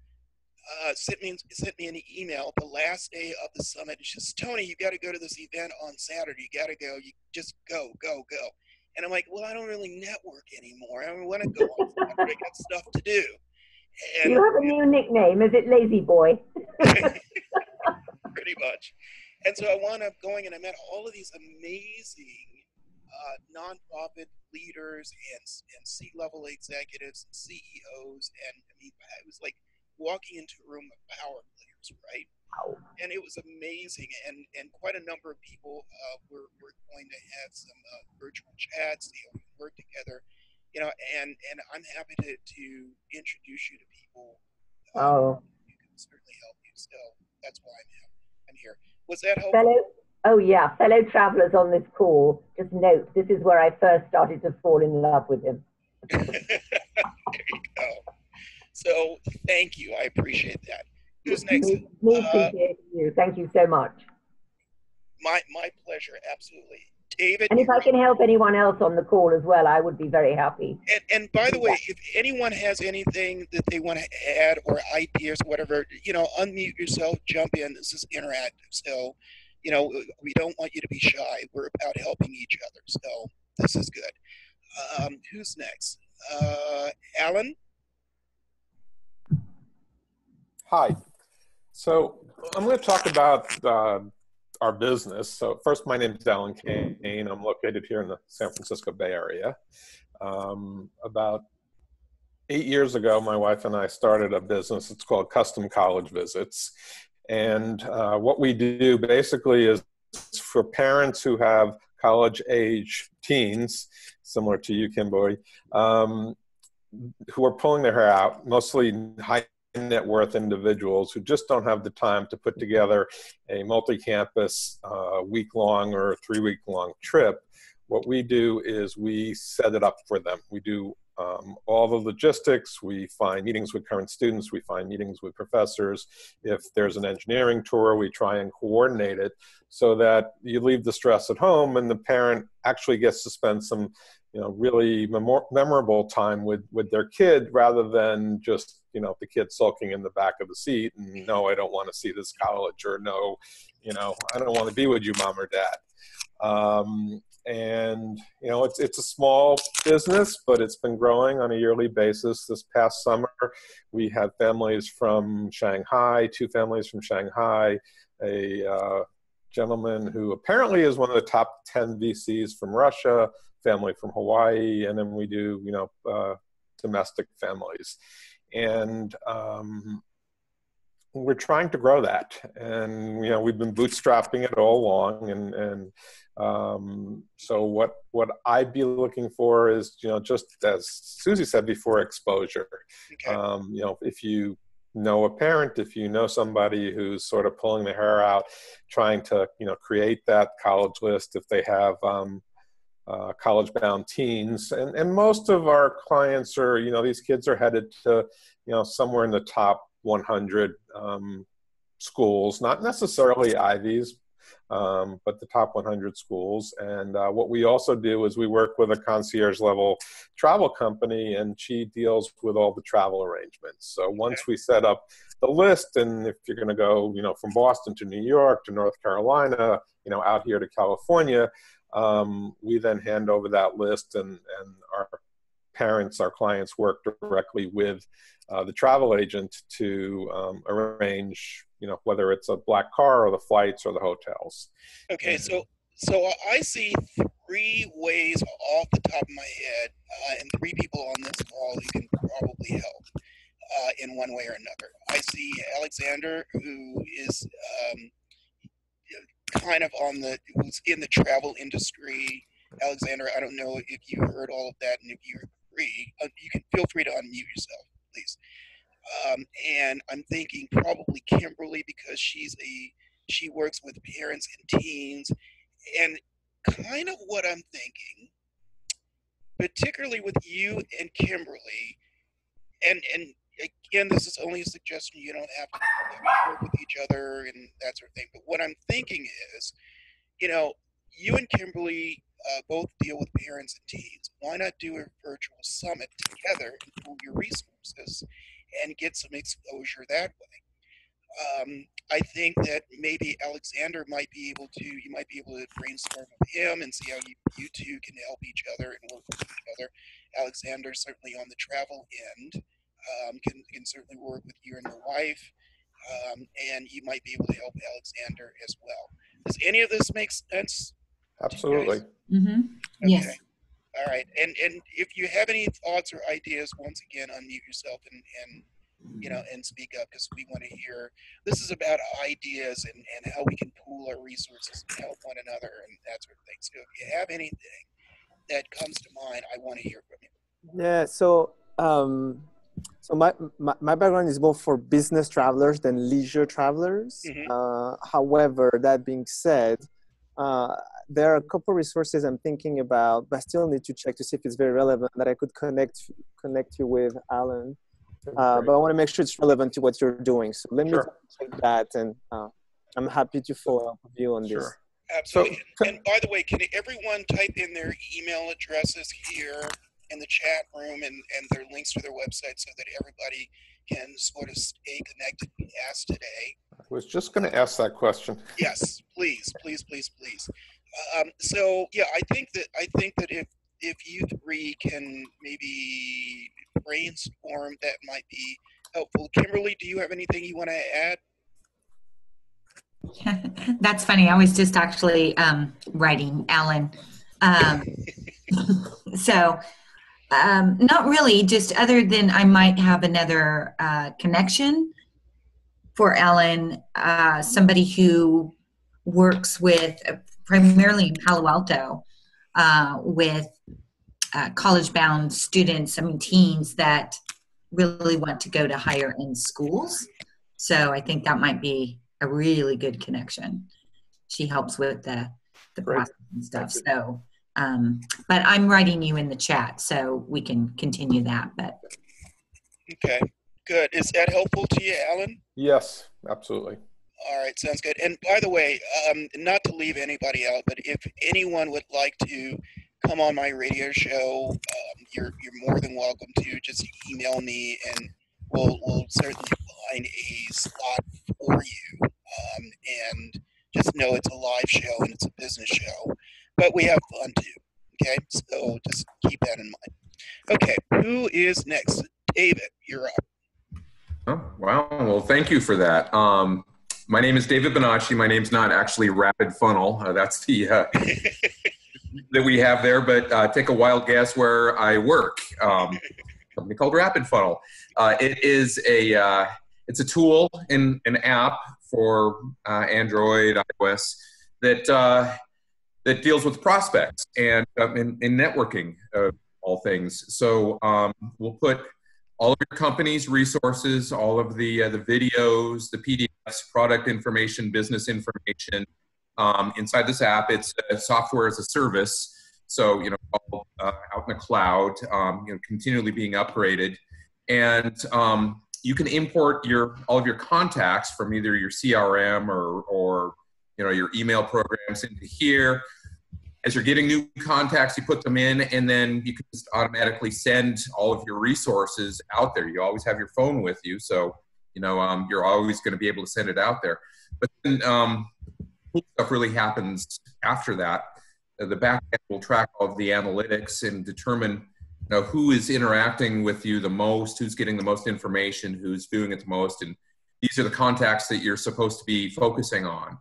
A: sent me an email the last day of the summit. She says, Tony, you got to go to this event on Saturday. You got to go. You just go. And I'm like, well, I don't really network anymore. I want to go on Saturday. I got stuff to do. And
E: you have a new nickname. Is it Lazy Boy?
A: Pretty much. And so I wound up going, and I met all of these amazing nonprofit leaders and C-level executives and CEOs, and I mean, it was like walking into a room of power players, right? And it was amazing, and quite a number of people were going to have some virtual chats, work together, and I'm happy to introduce you to people
E: Oh,
A: who can certainly help you. So that's why I'm here. Was that helpful?
E: fellow, oh yeah, fellow travelers on this call, just note, this is where I first started to fall in love with him.
A: There you go. So thank you. I appreciate that. Who's next?
E: Me appreciating you. Thank you so much.
A: My pleasure. Absolutely. David,
E: And if I can help anyone else on the call as well, I would be very happy.
A: and by the way, if anyone has anything that they want to add or ideas, or whatever, unmute yourself, jump in. This is interactive. So, we don't want you to be shy. We're about helping each other. So this is good. Who's next? Alan?
F: Hi. So I'm going to talk about our business. So first, my name is Alan Kane. I'm located here in the San Francisco Bay Area. About 8 years ago, my wife and I started a business. It's called Custom College Visits. And what we do basically is for parents who have college-age teens, similar to you, Kimberly, who are pulling their hair out, mostly high net worth individuals who just don't have the time to put together a multi-campus week-long or 3-week-long trip. What we do is we set it up for them. We do all the logistics. We find meetings with current students. We find meetings with professors. If there's an engineering tour, we try and coordinate it so that you leave the stress at home and the parent actually gets to spend some really memorable time with their kid rather than just, the kid sulking in the back of the seat and no, I don't want to see this college, or no, I don't want to be with you, mom or dad. And it's a small business, but it's been growing on a yearly basis. This past summer, we had families from Shanghai, 2 families from Shanghai, a gentleman who apparently is one of the top 10 VCs from Russia, family from Hawaii, and then we do, domestic families. And we're trying to grow that. And, we've been bootstrapping it all along. And so what I'd be looking for is, just as Susie said before, exposure.
A: Okay.
F: If you know a parent, if you know somebody who's sort of pulling their hair out, trying to, create that college list, if they have college-bound teens, and most of our clients are, these kids are headed to, somewhere in the top 100 schools, not necessarily Ivies, but the top 100 schools. And what we also do is we work with a concierge-level travel company, and she deals with all the travel arrangements. So once we set up the list, and if you're going to go, from Boston to New York to North Carolina, out here to California, we then hand over that list, and our parents, our clients, work directly with the travel agent to arrange, whether it's a black car or the flights or the hotels.
A: Okay, so I see 3 ways off the top of my head, and 3 people on this call who can probably help in one way or another. I see Alexander, who is kind of who's in the travel industry. Alexander, I don't know if you heard all of that, and if you agree, you can feel free to unmute yourself, please. And I'm thinking probably Kimberly, because she works with parents and teens, and kind of what I'm thinking, particularly with you and Kimberly, and again, this is only a suggestion. You don't have to work with each other and that sort of thing. But what I'm thinking is, you and Kimberly both deal with parents and teens. Why not do a virtual summit together and pool your resources and get some exposure that way? I think that maybe Alexander might be able to, you might be able to brainstorm with him and see how you two can help each other and work with each other. Alexander, certainly on the travel end, can certainly work with you and your wife, and you might be able to help Alexander as well. Does any of this make sense?
F: Absolutely.
B: Mm-hmm.
A: Okay.
B: Yes.
A: All right. And if you have any thoughts or ideas, once again, unmute yourself and speak up, because we want to hear. This is about ideas and how we can pool our resources and help one another and that sort of thing. So if you have anything that comes to mind, I want to hear from you.
D: Yeah. So my background is more for business travelers than leisure travelers. However, that being said, there are a couple resources I'm thinking about, but I still need to check to see if it's very relevant that I could connect you with, Alan. But I want to make sure it's relevant to what you're doing. So let me check that, and I'm happy to follow up with you on this.
A: Absolutely. And by the way, can everyone type in their email addresses here in the chat room and their links to their website so that everybody can sort of stay connected and ask today?
F: I was just going to ask that question.
A: Yes, please. So yeah, I think that if you three can maybe brainstorm, that might be helpful. Kimberly, do you have anything you want to add?
B: That's funny. I was just actually writing Alan. So not really, just other than I might have another connection for Alan, somebody who works with primarily in Palo Alto with college-bound students, teens that really want to go to higher end schools. So I think that might be a really good connection. She helps with the process and stuff. So, but I'm writing you in the chat so we can continue that. But
A: okay, good. Is that helpful to you, Alan?
F: Yes, absolutely.
A: All right, sounds good. And by the way, not to leave anybody out, but if anyone would like to come on my radio show, you're more than welcome to. Just email me, and we'll certainly find a slot for you. And just know it's a live show and it's a business show, but we have fun too. Okay, so just keep that in mind. Okay, who is next? David, you're up.
G: Oh, wow. Well, thank you for that. My name is David Bonacci. My name's not actually Rapid Funnel. That's the that we have there, but take a wild guess where I work. Something called Rapid Funnel. It's a tool in an app for Android, iOS that deals with prospects and in networking of all things. So we'll put all of your company's resources, all of the videos, the PDFs, product information, business information inside this app. It's software as a service, so all out in the cloud, continually being upgraded, and you can import all of your contacts from either your CRM or your email programs into here. As you're getting new contacts, you put them in, and then you can just automatically send all of your resources out there. You always have your phone with you, so you're always going to be able to send it out there. But then cool stuff really happens after that. The back end will track all of the analytics and determine who is interacting with you the most, who's getting the most information, who's doing it the most, and these are the contacts that you're supposed to be focusing on.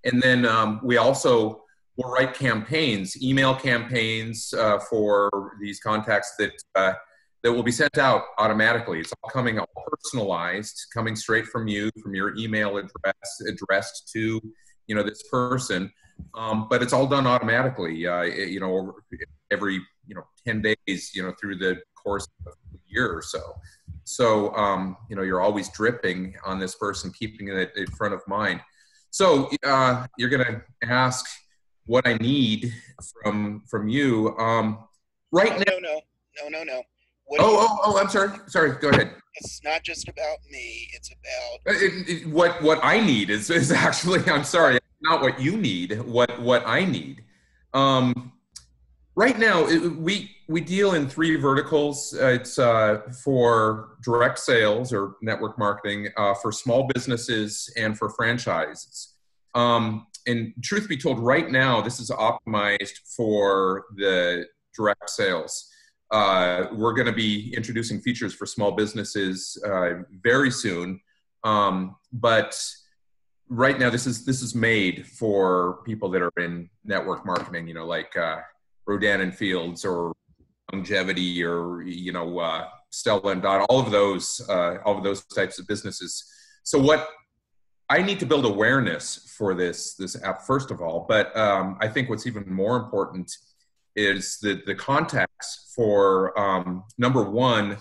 G: And then we also will write campaigns, email campaigns for these contacts that will be sent out automatically. It's all coming all personalized, coming straight from you, from your email address, addressed to this person. But it's all done automatically. Every 10 days, through the course of a year or so. So you're always dripping on this person, keeping it in front of mind. So you're going to ask what I need from you right now.
A: No.
G: I'm sorry. Go ahead.
A: It's not just about me. It's about
G: what I need is actually. I'm sorry, not what you need. What I need. Right now, we deal in 3 verticals. It's for direct sales or network marketing, for small businesses, and for franchises. And truth be told, right now, this is optimized for the direct sales. We're going to be introducing features for small businesses very soon. But right now this is made for people that are in network marketing, like Rodan and Fields or Longevity or Stella and Dot, all of those types of businesses. So what I need to build awareness for this app first of all, but I think what's even more important is the context for number one,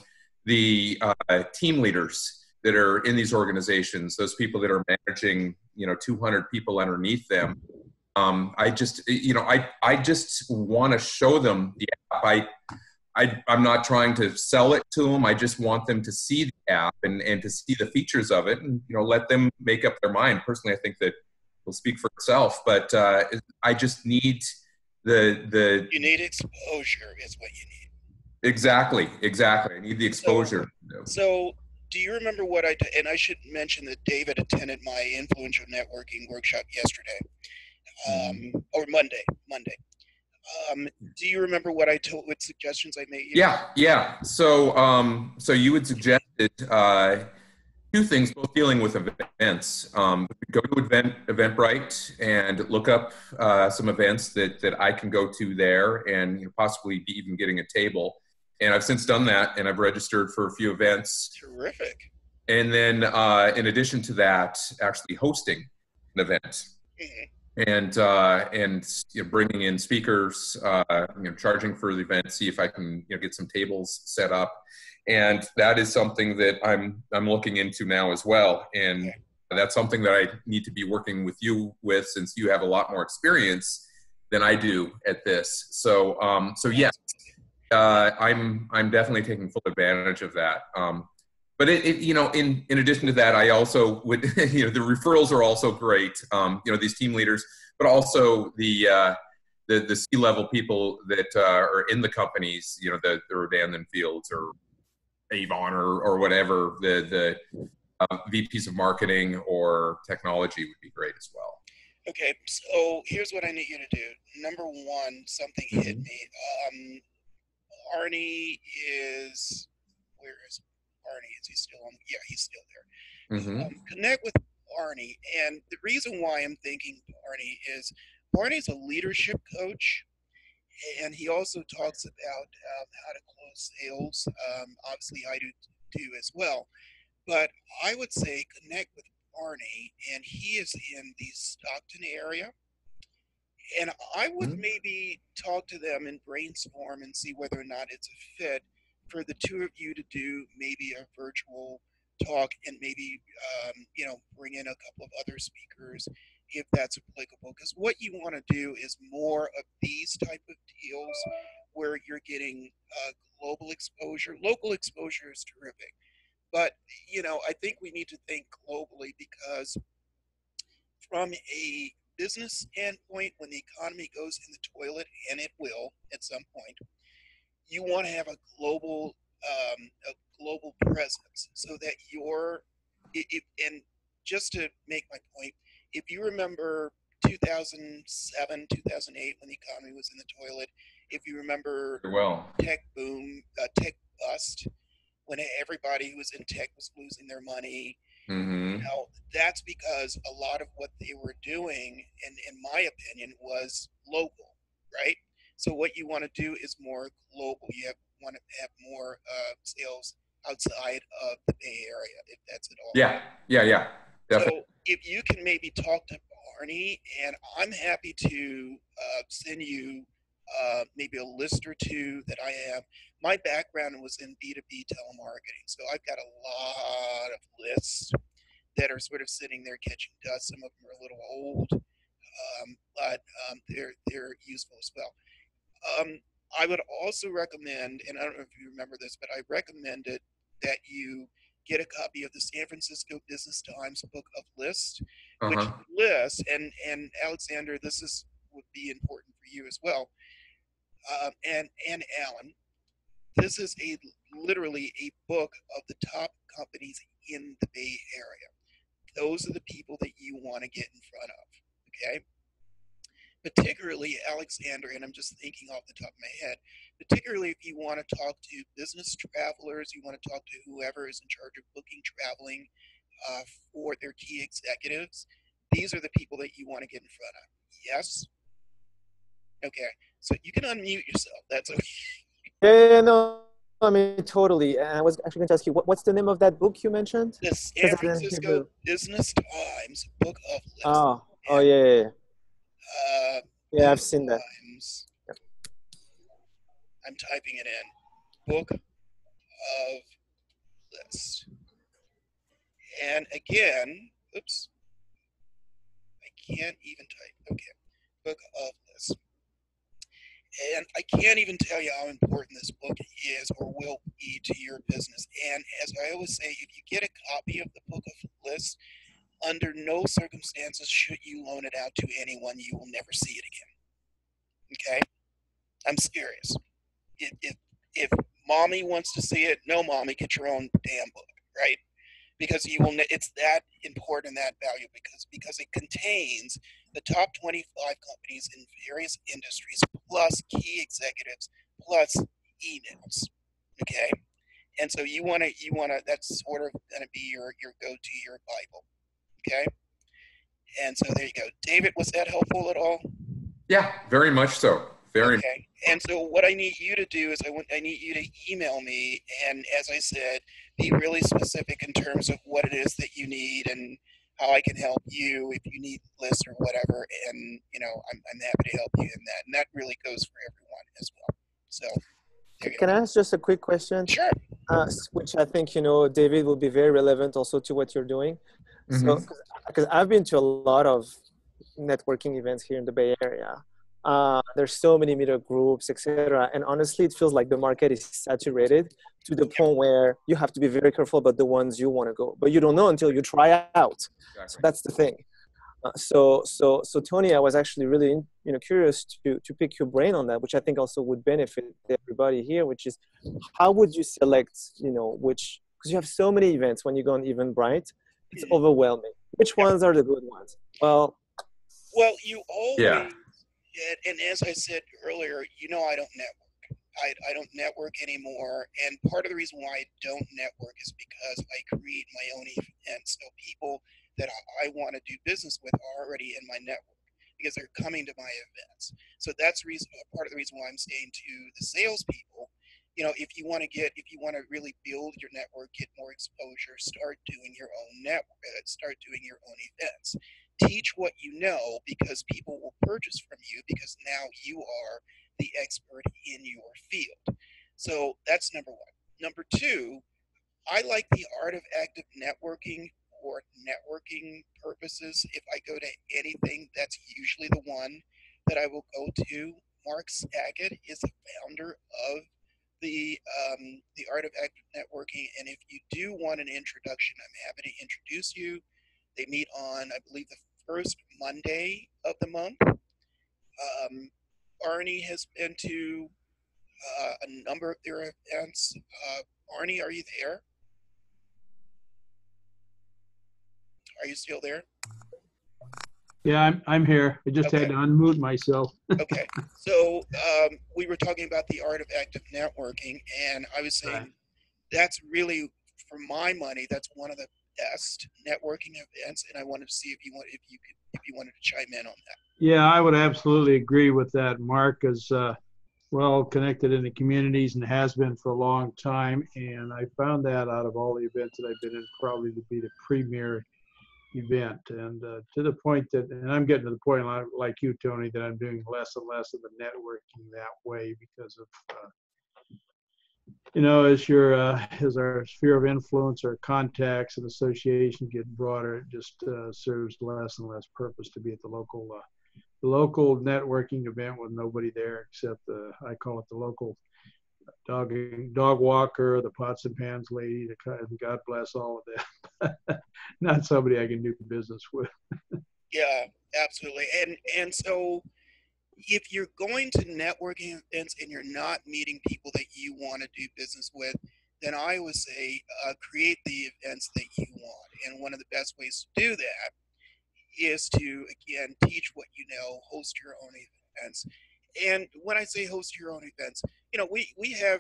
G: the team leaders that are in these organizations, those people that are managing 200 people underneath them. I just want to show them the app. I'm not trying to sell it to them. I just want them to see the app and to see the features of it, and let them make up their mind. Personally, I think that will speak for itself. But I just need the
A: You need exposure, is what you need.
G: Exactly. I need the exposure.
A: So do you remember what I did? And I should mention that David attended my influential networking workshop yesterday, or Monday. Do you remember what what suggestions I made you?
G: Yeah. So you had suggested two things, both dealing with events. Go to Eventbrite and look up some events that I can go to there, and possibly be even getting a table. And I've since done that, and I've registered for a few events.
A: Terrific.
G: And then, in addition to that, actually hosting an event. Mm-hmm. And bringing in speakers, charging for the event, see if I can get some tables set up, and that is something that I'm looking into now as well. And that's something that I need to be working with you with, since you have a lot more experience than I do at this. So yes, I'm definitely taking full advantage of that. But in addition to that, I also would, the referrals are also great. These team leaders, but also the C-level people that are in the companies, the Rodan and Fields or Avon or whatever, the VPs of marketing or technology would be great as well.
A: Okay, so here's what I need you to do. Number one, something hit me. Arnie is, where is Arnie? Is he still on? Yeah, he's still there.
G: Mm-hmm.
A: Connect with Arnie. And the reason why I'm thinking Arnie is Arnie's a leadership coach, and he also talks about how to close sales. Obviously, I do as well. But I would say connect with Arnie, and he is in the Stockton area. And I would maybe talk to them and brainstorm and see whether or not it's a fit for the two of you to do maybe a virtual talk, and maybe bring in a couple of other speakers if that's applicable. Because what you want to do is more of these type of deals where you're getting global exposure. Local exposure is terrific, but I think we need to think globally, because from a business standpoint, when the economy goes in the toilet, and it will at some point, you want to have a global presence, so that and just to make my point, if you remember 2007, 2008, when the economy was in the toilet, if you remember tech boom, tech bust, when everybody who was in tech was losing their money.
G: Mm-hmm.
A: That's because a lot of what they were doing, in my opinion, was local, right? So what you want to do is more global. You want to have more sales outside of the Bay Area, if that's at all.
G: Yeah, definitely.
A: So if you can maybe talk to Barney, and I'm happy to send you maybe a list or two that I have. My background was in B2B telemarketing, so I've got a lot of lists that are sort of sitting there catching dust. Some of them are a little old, but they're useful as well. I would also recommend, and I don't know if you remember this, but I recommended that you get a copy of the San Francisco Business Times Book of Lists, which lists, and Alexander, would be important for you as well, and Alan. This is literally a book of the top companies in the Bay Area. Those are the people that you want to get in front of, okay? Particularly, Alexander, and I'm just thinking off the top of my head, particularly if you want to talk to business travelers, you want to talk to whoever is in charge of booking traveling for their key executives, these are the people that you want to get in front of. Yes? Okay. So you can unmute yourself. That's okay.
D: Yeah, no, I mean, totally. And I was actually going to ask you, what's the name of that book you mentioned?
A: The
D: Because
A: San
D: I didn't hear
A: Francisco Business Times Book of Lists.
D: Oh, yeah, yeah, yeah. Yeah, I've
A: Book
D: seen that.
A: Times. I'm typing it in. Book of Lists. And again, oops, I can't even type. Okay. Book of Lists. And I can't even tell you how important this book is or will be to your business. And as I always say, if you get a copy of the Book of Lists, under no circumstances should you loan it out to anyone. You will never see it again. Okay? I'm serious. If mommy wants to see it, no, mommy, get your own damn book, right? Because you will. It's that important and that valuable because it contains the top 25 companies in various industries, plus key executives, plus emails. Okay, and so you want to. That's sort of going to be your go-to, your Bible. Okay, and so there you go. David, was that helpful at all?
G: Yeah, very much so. Very.
A: Okay. And so what I need you to do is I need you to email me, and as I said, be really specific in terms of what it is that you need and how I can help you if you need lists or whatever. And I'm happy to help you in that. And that really goes for everyone as well. So there you
D: Can I ask just a quick question?
A: Sure.
D: Which I think, David, will be very relevant also to what you're doing. So,
G: Mhm.
D: because I've been to a lot of networking events here in the Bay Area. There's so many meetup groups, etc. And honestly, it feels like the market is saturated to the point where you have to be very careful about the ones you want to go, but you don't know until you try out.
G: Exactly.
D: So that's the thing. So Tony, I was actually really curious to pick your brain on that, which I think also would benefit everybody here. Which is, how would you select which, because you have so many events when you go on Eventbrite, it's overwhelming. Which ones are the good ones? Well,
A: you always,
G: Yeah.
A: and as I said earlier, I don't network. I don't network anymore. And part of the reason why I don't network is because I create my own events. So people that I want to do business with are already in my network because they're coming to my events. So that's part of the reason why I'm saying to the salespeople, if you want to really build your network, get more exposure, start doing your own network, start doing your own events. Teach what you know because people will purchase from you because now you are the expert in your field. So that's number one. Number two, I like the art of active networking for networking purposes. If I go to anything, that's usually the one that I will go to. Mark Sackett is the founder of the art of active networking, and if you do want an introduction, I'm happy to introduce you. They meet on, I believe, the first Monday of the month. Barney has been to a number of their events. Barney, are you there? Are you still there?
C: Yeah, I'm here. I just had to unmute myself.
A: Okay. So we were talking about the art of active networking, and I was saying that's really, for my money, that's one of the best networking events, and I wanted to see if you wanted to chime in on that.
C: Yeah, I would absolutely agree with that. Mark is well connected in the communities and has been for a long time, and I found that out of all the events that I've been in, probably to be the premier event. And to the point that, and I'm getting to the point like you, Tony, that I'm doing less and less of the networking that way because of as our sphere of influence, our contacts and associations get broader, it just serves less and less purpose to be at the local networking event with nobody there except I call it the local dog walker, the pots and pans lady, God bless all of that. Not somebody I can do business with.
A: Yeah, absolutely. And so if you're going to networking events and you're not meeting people that you want to do business with, then I would say create the events that you want. And one of the best ways to do that is to, again, teach what you know, host your own events. And when I say host your own events, we have,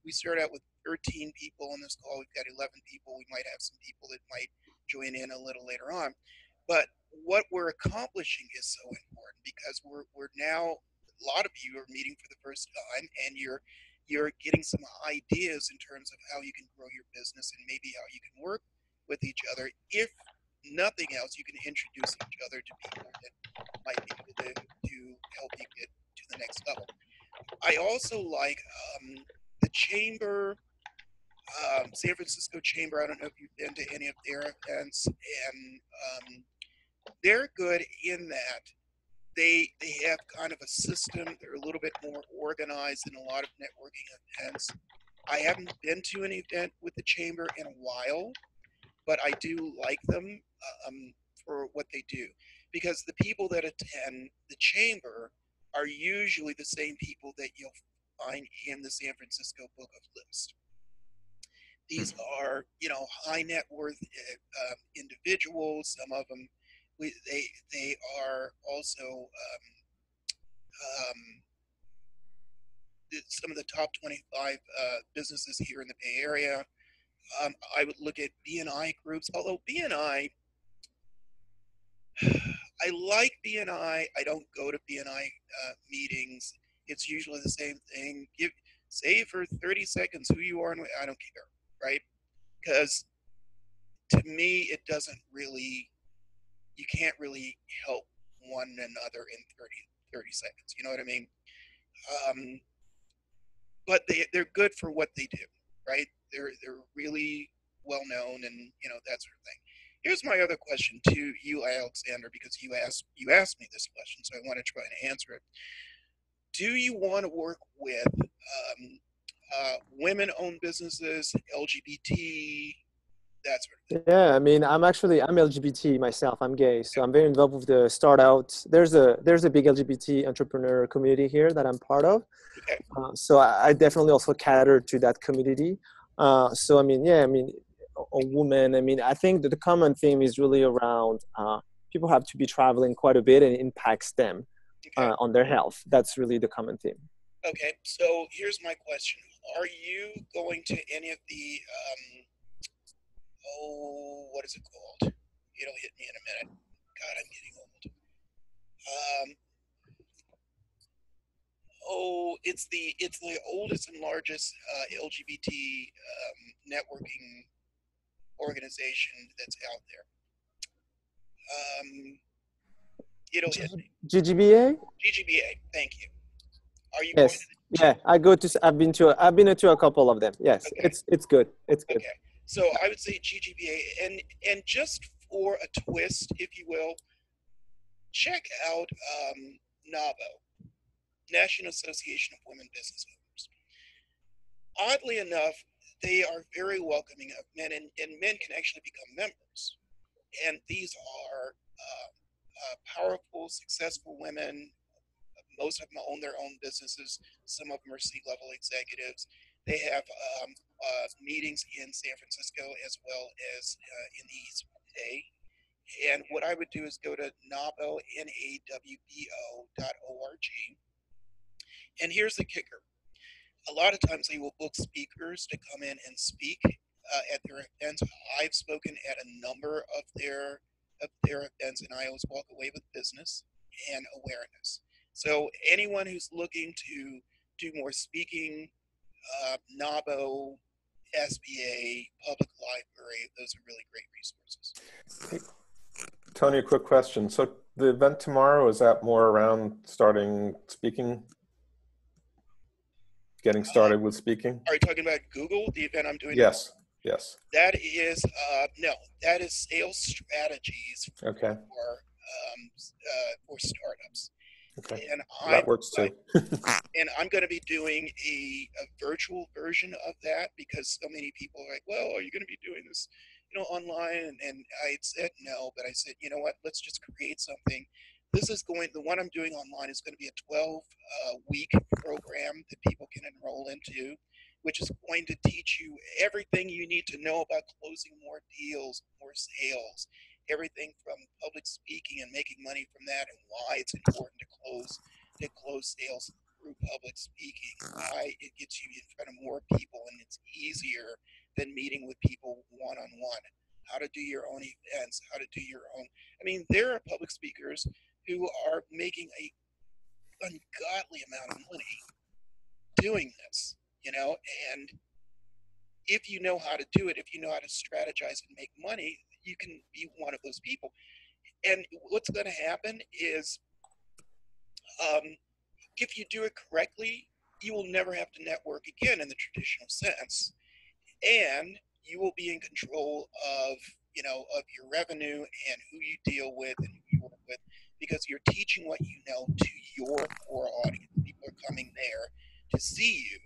A: we start out with 13 people on this call. We've got 11 people. We might have some people that might join in a little later on. But what we're accomplishing is so important because we're now, a lot of you are meeting for the first time, and you're getting some ideas in terms of how you can grow your business and maybe how you can work with each other. If nothing else, you can introduce each other to people that might be able to help you get to the next level. I also like the chamber, San Francisco Chamber. I don't know if you've been to any of their events, and they're good in that they have kind of a system. They're a little bit more organized than a lot of networking events. I haven't been to an event with the chamber in a while, but I do like them for what they do, because the people that attend the chamber are usually the same people that you'll find in the San Francisco Book of List. These are, high net worth individuals. Some of them, they are also some of the top 25 businesses here in the Bay Area. I would look at BNI groups, although BNI, I like BNI. I don't go to BNI meetings. It's usually the same thing. Say for 30 seconds who you are, and I don't care, right? Because to me, it doesn't really, you can't really help one another in 30 seconds. You know what I mean? But they're good for what they do, right? They're really well known, and that sort of thing. Here's my other question to you, Alexander, because you asked me this question, so I want to try and answer it. Do you want to work with women-owned businesses, LGBT, that sort of thing?
D: Yeah, I mean, I'm LGBT myself. I'm gay, so I'm very involved with the start out. There's a big LGBT entrepreneur community here that I'm part of.
A: Okay.
D: So I definitely also cater to that community. So I mean, yeah, I mean, a woman. I mean, I think that the common theme is really around people have to be traveling quite a bit, and it impacts them
A: Okay.
D: on their health. That's really the common theme.
A: Okay, so here's my question. Are you going to any of the, what is it called? It'll hit me in a minute. God, I'm getting old. It's the oldest and largest LGBT networking organization that's out there. It'll hit me.
D: GGBA?
A: GGBA, thank you. Are you going
D: Yes. Yeah, I've been to a couple of them. Yes,
A: okay.
D: It's good. It's good.
A: Okay, so I would say GGBA, and just for a twist, if you will, check out NABO, National Association of Women Business Owners. Oddly enough, they are very welcoming of men, and men can actually become members. And these are powerful, successful women. Most of them own their own businesses. Some of them are C-level executives. They have meetings in San Francisco as well as in the East Bay. And what I would do is go to NAWBO, NAWBO.org. And here's the kicker. A lot of times they will book speakers to come in and speak at their events. I've spoken at a number of their events, and I always walk away with business and awareness. So anyone who's looking to do more speaking, NABO, SBA, public library, those are really great resources.
F: Tony, a quick question. So the event tomorrow, is that more around starting speaking? Getting started with speaking?
A: Are you talking about Google, the event I'm doing?
F: Yes, yes.
A: That is, no, that is sales strategies
F: Okay.
A: For startups.
F: Okay.
A: And
F: that works too.
A: And I'm going to be doing a virtual version of that, because so many people are like, well, are you going to be doing this, online? And I said no, but I said, you know what, let's just create something. The one I'm doing online is going to be a 12-week program that people can enroll into, which is going to teach you everything you need to know about closing more deals, more sales, everything from public speaking and making money from that, and why it's important to close sales through public speaking, why it gets you in front of more people and it's easier than meeting with people one-on-one, how to do your own events, how to do your own. I mean, there are public speakers who are making a ungodly amount of money doing this, and if you know how to do it, if you know how to strategize and make money, you can be one of those people. And what's going to happen is, if you do it correctly, you will never have to network again in the traditional sense, and you will be in control of of your revenue and who you deal with and who you work with, because you're teaching what you know to your core audience. People are coming there to see you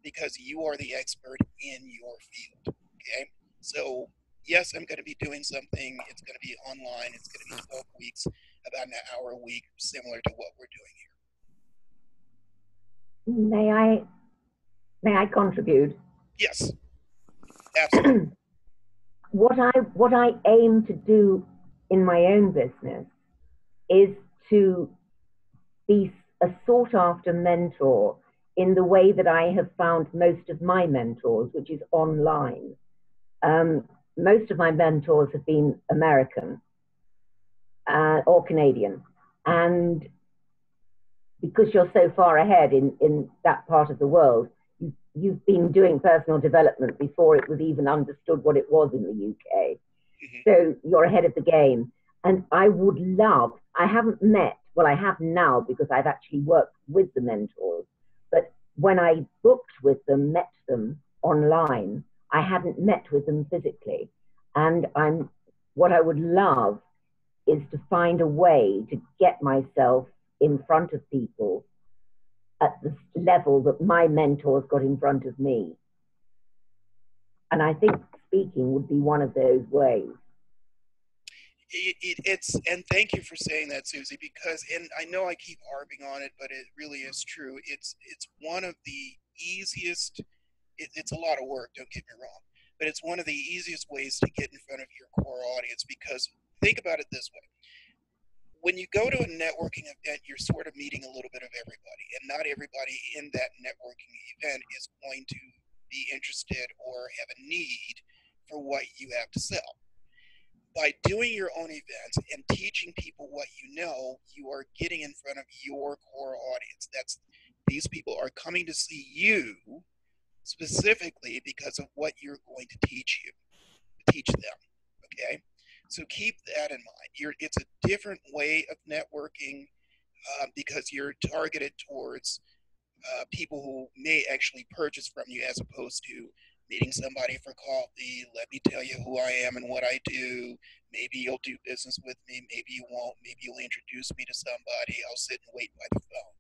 A: because you are the expert in your field. Okay, so yes, I'm going to be doing something. It's going to be online. It's going to be 12 weeks, about an hour a week, similar to what we're doing
E: here. May I contribute?
A: Yes, absolutely.
E: What I aim to do in my own business is to be a sought after mentor in the way that I have found most of my mentors, which is online. Most of my mentors have been American or Canadian. And because you're so far ahead in that part of the world, you've been doing personal development before it was even understood what it was in the UK. So you're ahead of the game. And I would love, I haven't met, well, I have now because I've actually worked with the mentors. But when I booked with them, met them online, I hadn't met with them physically. And what I would love is to find a way to get myself in front of people at the level that my mentors got in front of me. And I think speaking would be one of those ways.
A: And thank you for saying that, Susie, because, and I know I keep harping on it, but it really is true. It's one of the easiest, it's a lot of work, don't get me wrong, but it's one of the easiest ways to get in front of your core audience, because think about it this way. When you go to a networking event, you're sort of meeting a little bit of everybody, and not everybody in that networking event is going to be interested or have a need for what you have to sell. By doing your own events and teaching people what you know, you are getting in front of your core audience. These people are coming to see you specifically because of what you're going to teach them. Okay, so keep that in mind. It's a different way of networking because you're targeted towards people who may actually purchase from you, as opposed to meeting somebody for coffee. Let me tell you who I am and what I do. Maybe you'll do business with me. Maybe you won't. Maybe you'll introduce me to somebody. I'll sit and wait by the phone.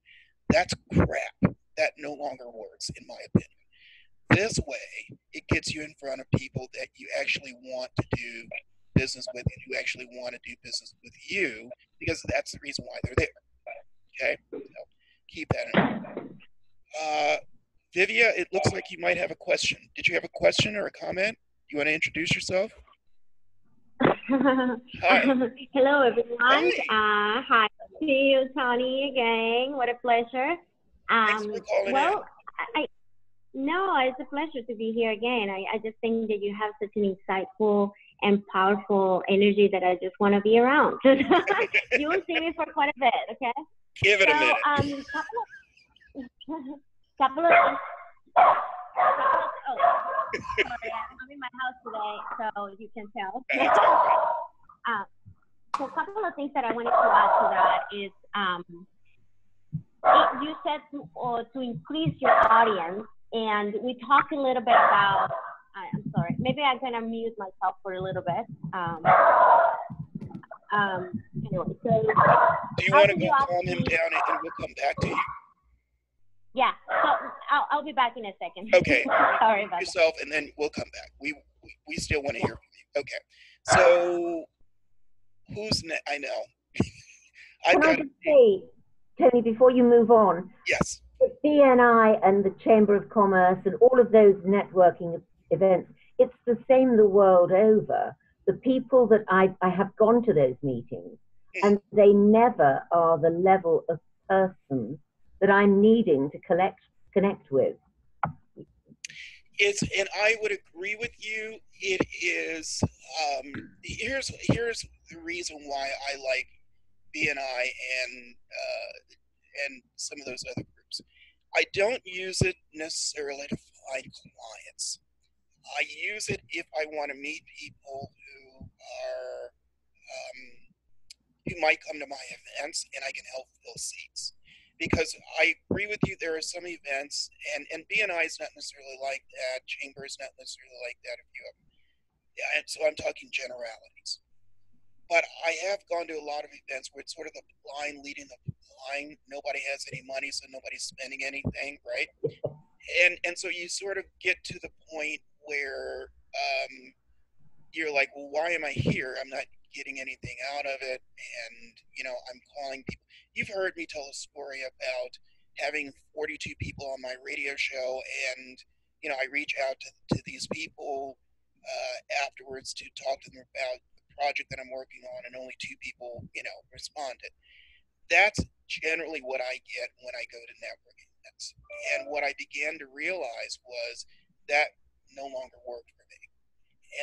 A: That's crap. That no longer works, in my opinion. This way, it gets you in front of people that you actually want to do business with and who actually want to do business with you, because that's the reason why they're there. Okay? So keep that in mind. Vivia, it looks like you might have a question. Did you have a question or a comment? You want to introduce yourself? Hi.
H: Hello, everyone.
A: Hey.
H: Hi to you, Tony, again. What a pleasure.
A: Thanks for calling in.
H: No, it's a pleasure to be here again. I just think that you have such an insightful and powerful energy that I just want to be around. You will see me for quite a bit, okay?
A: Give it a minute.
H: Couple of oh, sorry, I'm in my house today, so you can tell. So a couple of things that I wanted to add to that is, you said to increase your audience, and we talked a little bit about, I'm sorry, maybe I'm going to mute myself for a little bit. Anyway, so
A: do you want to go calm him down and we'll come back to you?
H: Yeah, so I'll be back in a second.
A: Okay.
H: Sorry about
A: yourself, and then we'll come back. We still want to hear from you. Okay. So who's next? I know.
E: Can I just say, Tony, before you move on?
A: Yes.
E: The BNI and the Chamber of Commerce and all of those networking events, it's the same the world over. The people that I have gone to those meetings, and they never are the level of person that I'm needing to connect with.
A: And I would agree with you. It is. Here's the reason why I like BNI and some of those other groups. I don't use it necessarily to find clients. I use it if I want to meet people who might come to my events and I can help fill seats. Because I agree with you, there are some events, and BNI is not necessarily like that. Chamber is not necessarily like that. A few of them. Yeah, and so I'm talking generalities. But I have gone to a lot of events where it's sort of the blind leading the blind. Nobody has any money, so nobody's spending anything, right? And so you sort of get to the point where you're like, well, why am I here? I'm not getting anything out of it. And, I'm calling people. You've heard me tell a story about having 42 people on my radio show. And, I reach out to these people afterwards to talk to them about the project that I'm working on. And only 2 people, responded. That's generally what I get when I go to networking events. And what I began to realize was that no longer worked for me.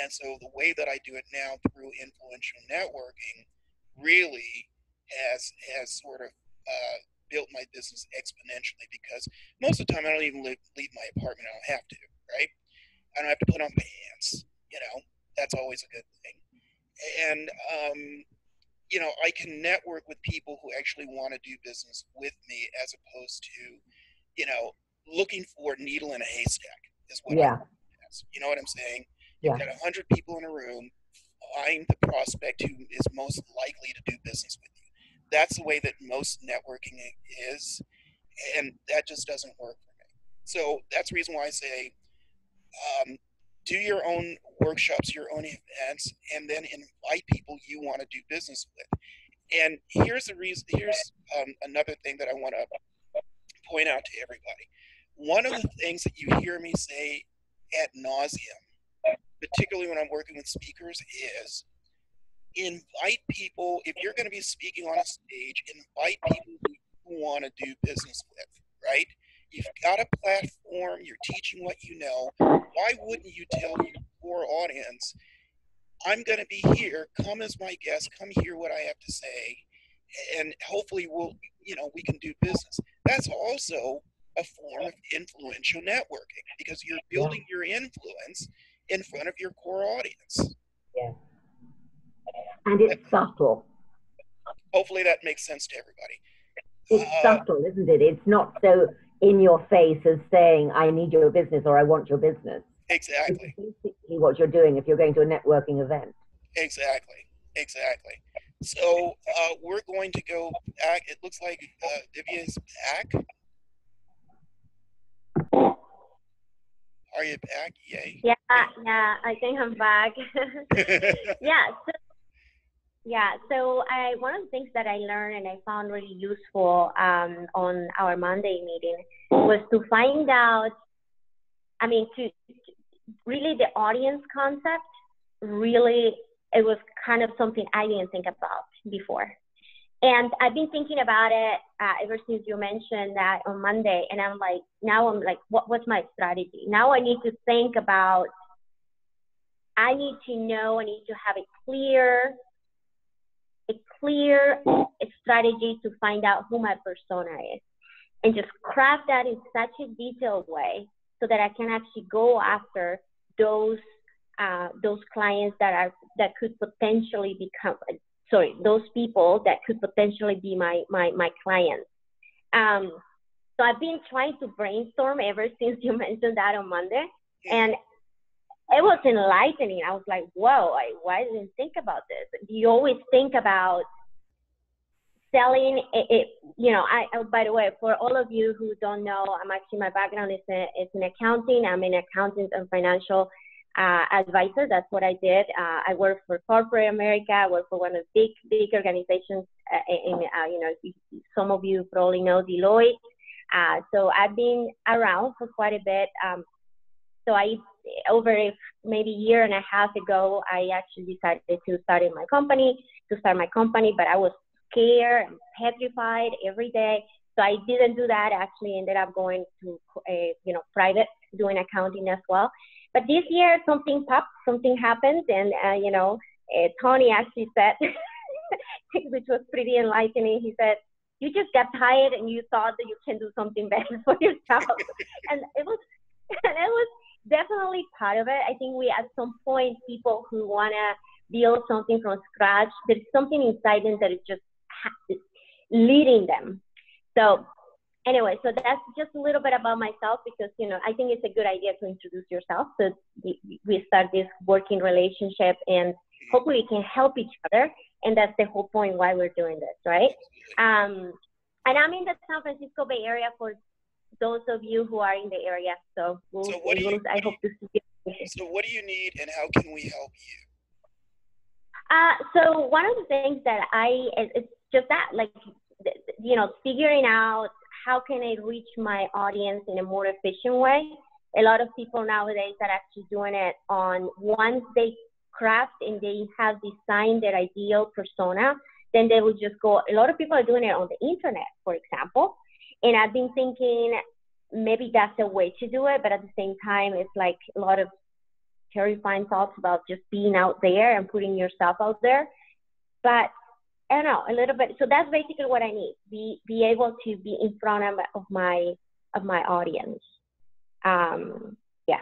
A: And so the way that I do it now through influential networking really has sort of built my business exponentially, because most of the time I don't even leave my apartment. I don't have to, right? I don't have to put on pants. That's always a good thing. And I can network with people who actually want to do business with me, as opposed to, looking for a needle in a haystack is what
E: Yeah.
A: you know what I'm saying?
E: Yeah.
A: You've got 100 people in a room. Find the prospect who is most likely to do business with you. That's the way that most networking is, and that just doesn't work for me. So that's the reason why I say, do your own workshops, your own events, and then invite people you want to do business with. And here's the reason. Here's another thing that I want to point out to everybody. One of the things that you hear me say ad nauseum, particularly when I'm working with speakers, is invite people. If you're going to be speaking on a stage, invite people who want to do business with, right? You've got a platform, you're teaching what you know. Why wouldn't you tell your core audience, I'm going to be here, come as my guest, come hear what I have to say, and hopefully we can do business. That's also a form of influential networking, because you're building your influence in front of your core audience.
E: Yeah. And it's subtle.
A: Hopefully that makes sense to everybody.
E: It's subtle, isn't it? It's not so in your face as saying, I need your business or I want your business.
A: Exactly.
E: It's basically what you're doing if you're going to a networking event.
A: Exactly. So we're going to go back. It looks like Vivian's back. Are you back? Yay.
H: Yeah, I think I'm back. So one of the things that I learned and I found really useful on our Monday meeting was to find out, to really the audience concept, really, it was kind of something I didn't think about before. And I've been thinking about it ever since you mentioned that on Monday. And I'm like, what's my strategy? Now I need to think about, I need to have a clear strategy to find out who my persona is, and just craft that in such a detailed way so that I can actually go after those clients that could potentially become, those people that could potentially be my clients. So I've been trying to brainstorm ever since you mentioned that on Monday, and it was enlightening. I was like, whoa, why didn't I think about this? You always think about selling it. By the way, for all of you who don't know, my background is in accounting. I'm an accountant and financial advisor. That's what I did. I worked for corporate America. I worked for one of the big organizations. Some of you probably know Deloitte. So I've been around for quite a bit. So over maybe a year and a half ago, I actually decided to start my company, but I was scared and petrified every day. So I didn't do that. Actually ended up going to private doing accounting as well. But this year, something popped, something happened, and Tony actually said, which was pretty enlightening. He said, "You just got tired and you thought that you can do something better for yourself," and it was definitely part of it. I think we, at some point, people who wanna build something from scratch, there's something inside them that is just leading them. So anyway, so that's just a little bit about myself, because I think it's a good idea to introduce yourself, so we start this working relationship, and hopefully we can help each other. And that's the whole point why we're doing this, right? And I'm in the San Francisco Bay Area, for those of you who are in the area. So I hope to see you.
A: So what do you need, and how can we help you?
H: So one of the things that it's just that, like, figuring out how can I reach my audience in a more efficient way. A lot of people nowadays are actually doing it once they craft and they have designed their ideal persona, then they will just go. A lot of people are doing it on the internet, for example. And I've been thinking maybe that's a way to do it, but at the same time, it's like a lot of terrifying thoughts about just being out there and putting yourself out there. But I don't know, a little bit. So that's basically what I need. Be able to be in front of my audience. Yeah,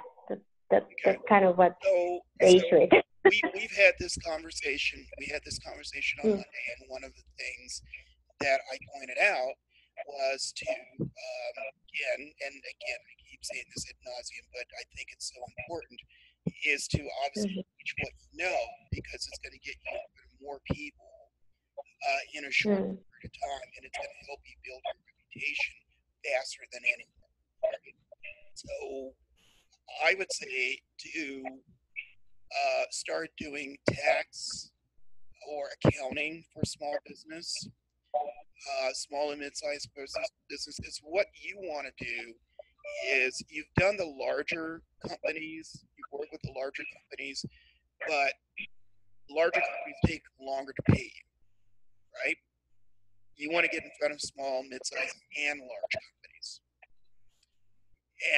H: that's kind of what the issue is.
A: We've had this conversation. We had this conversation on Monday, and one of the things that I pointed out was to again, I keep saying this ad nauseum, but I think it's so important, is to obviously teach what you know, because it's going to get you more people in a short period of time, and it's going to help you build your reputation faster than anyone. Right? So I would say to start doing tax or accounting for small business, small and mid-sized business, because what you want to do is, you've done the larger companies, you've worked with the larger companies, but larger companies take longer to pay you, right? You want to get in front of small, mid-sized, and large companies.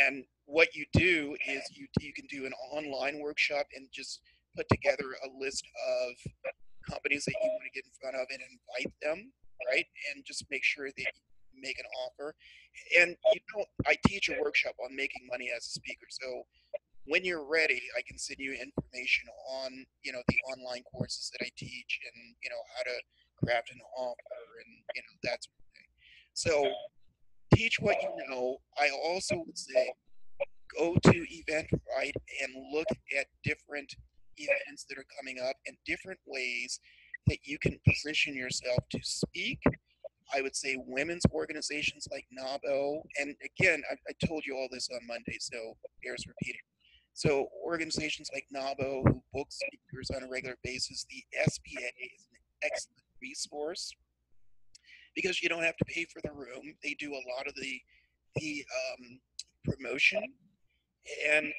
A: And what you do is you can do an online workshop and just put together a list of companies that you want to get in front of and invite them, right? And just make sure that you make an offer. And I teach a workshop on making money as a speaker. So when you're ready, I can send you information on, the online courses that I teach, and, how to craft an offer, and, that sort of thing. So teach what you know. I also would say, go to Eventbrite and look at different events that are coming up and different ways that you can position yourself to speak. I would say women's organizations like NABO, and again, I told you all this on Monday, so bears repeating. So organizations like NABO, who book speakers on a regular basis, the SBA is an excellent resource, because you don't have to pay for the room. They do a lot of the promotion. And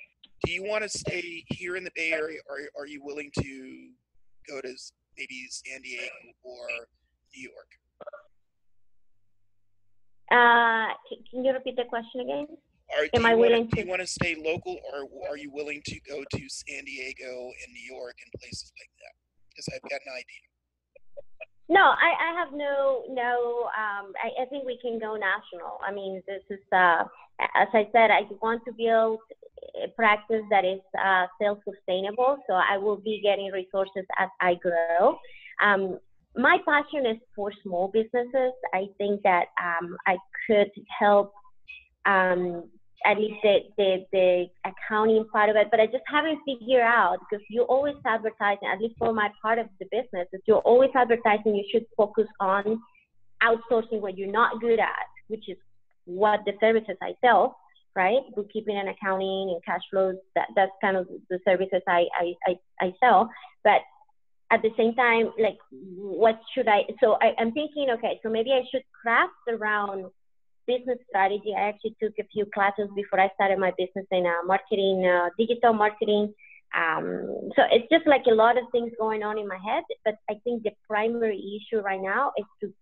A: do you want to stay here in the Bay Area, or are you willing to go to maybe San Diego or New York?
H: Can you repeat the question again?
A: Do you want to stay local, or are you willing to go to San Diego and New York and places like that? Because I've got an idea.
H: No, I have I think we can go national. I mean, this is, as I said, I want to build a practice that is self-sustainable. So I will be getting resources as I grow. My passion is for small businesses. I think that I could help at least the accounting part of it, but I just haven't figured out, because you always advertising, at least for my part of the business, is you're always advertising you should focus on outsourcing what you're not good at, which is what the services I sell, right? Bookkeeping and accounting and cash flows, that's kind of the services I sell. But at the same time, like, what should so I'm thinking, okay, so maybe I should craft around business strategy. I actually took a few classes before I started my business in marketing, digital marketing. So it's just like a lot of things going on in my head, but I think the primary issue right now is to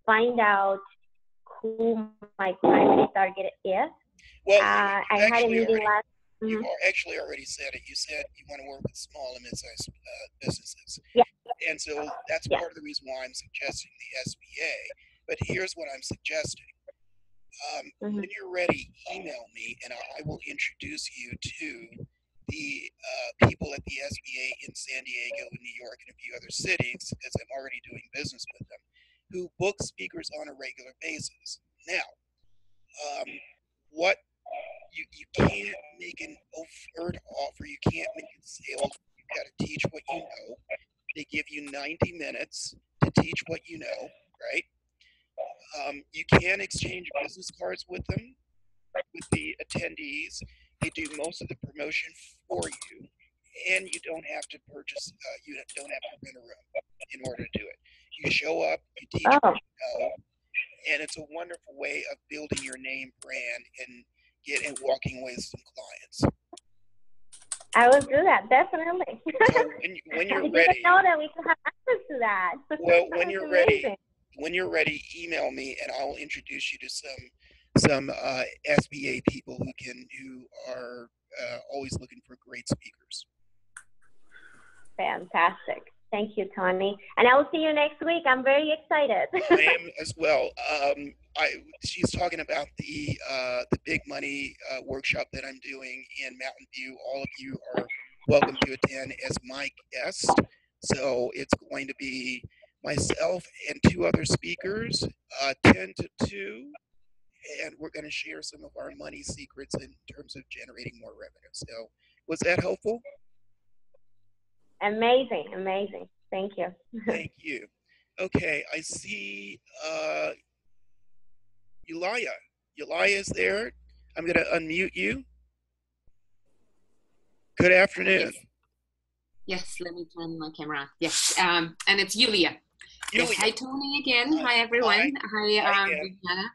H: find out who my primary target is
A: Well,
H: I had a meeting last.
A: You've actually already said it. You said you want to work with small and mid-sized businesses.
H: Yeah.
A: And so that's
H: Yeah.
A: part of the reason why I'm suggesting the SBA. But here's what I'm suggesting. When you're ready, email me and I will introduce you to the people at the SBA in San Diego, New York, and a few other cities, because I'm already doing business with them, who book speakers on a regular basis. Now, what you can't make an overt offer, you can't make it sales, you've got to teach what you know. They give you 90 minutes to teach what you know, right? You can exchange business cards with them, with the attendees. They do most of the promotion for you, and you don't have to purchase, you don't have to rent a room in order to do it. You show up, you teach what you know, and it's a wonderful way of building your name brand and walking away with some clients.
H: I will do that, definitely.
A: So when you're
H: I
A: ready,
H: didn't know that we could have access to that.
A: Well, when you're ready,
H: amazing.
A: email me and I'll introduce you to some SBA people who are always looking for great speakers.
H: Fantastic. Thank you, Tony. And I will see you next week. I'm very excited.
A: I am as well. She's talking about the big money workshop that I'm doing in Mountain View. All of you are welcome to attend as my guest. So it's going to be myself and two other speakers, 10 to 2, and we're going to share some of our money secrets in terms of generating more revenue. So was that helpful?
H: Amazing, amazing. Thank you.
A: Thank you. Okay, I see Eulaya. Eulaya is there. I'm going to unmute you. Good afternoon.
I: Yes, let me turn my camera. Yes, and it's Yulia. Yes, hi, Tony again. Hi, everyone. Hi, Viviana.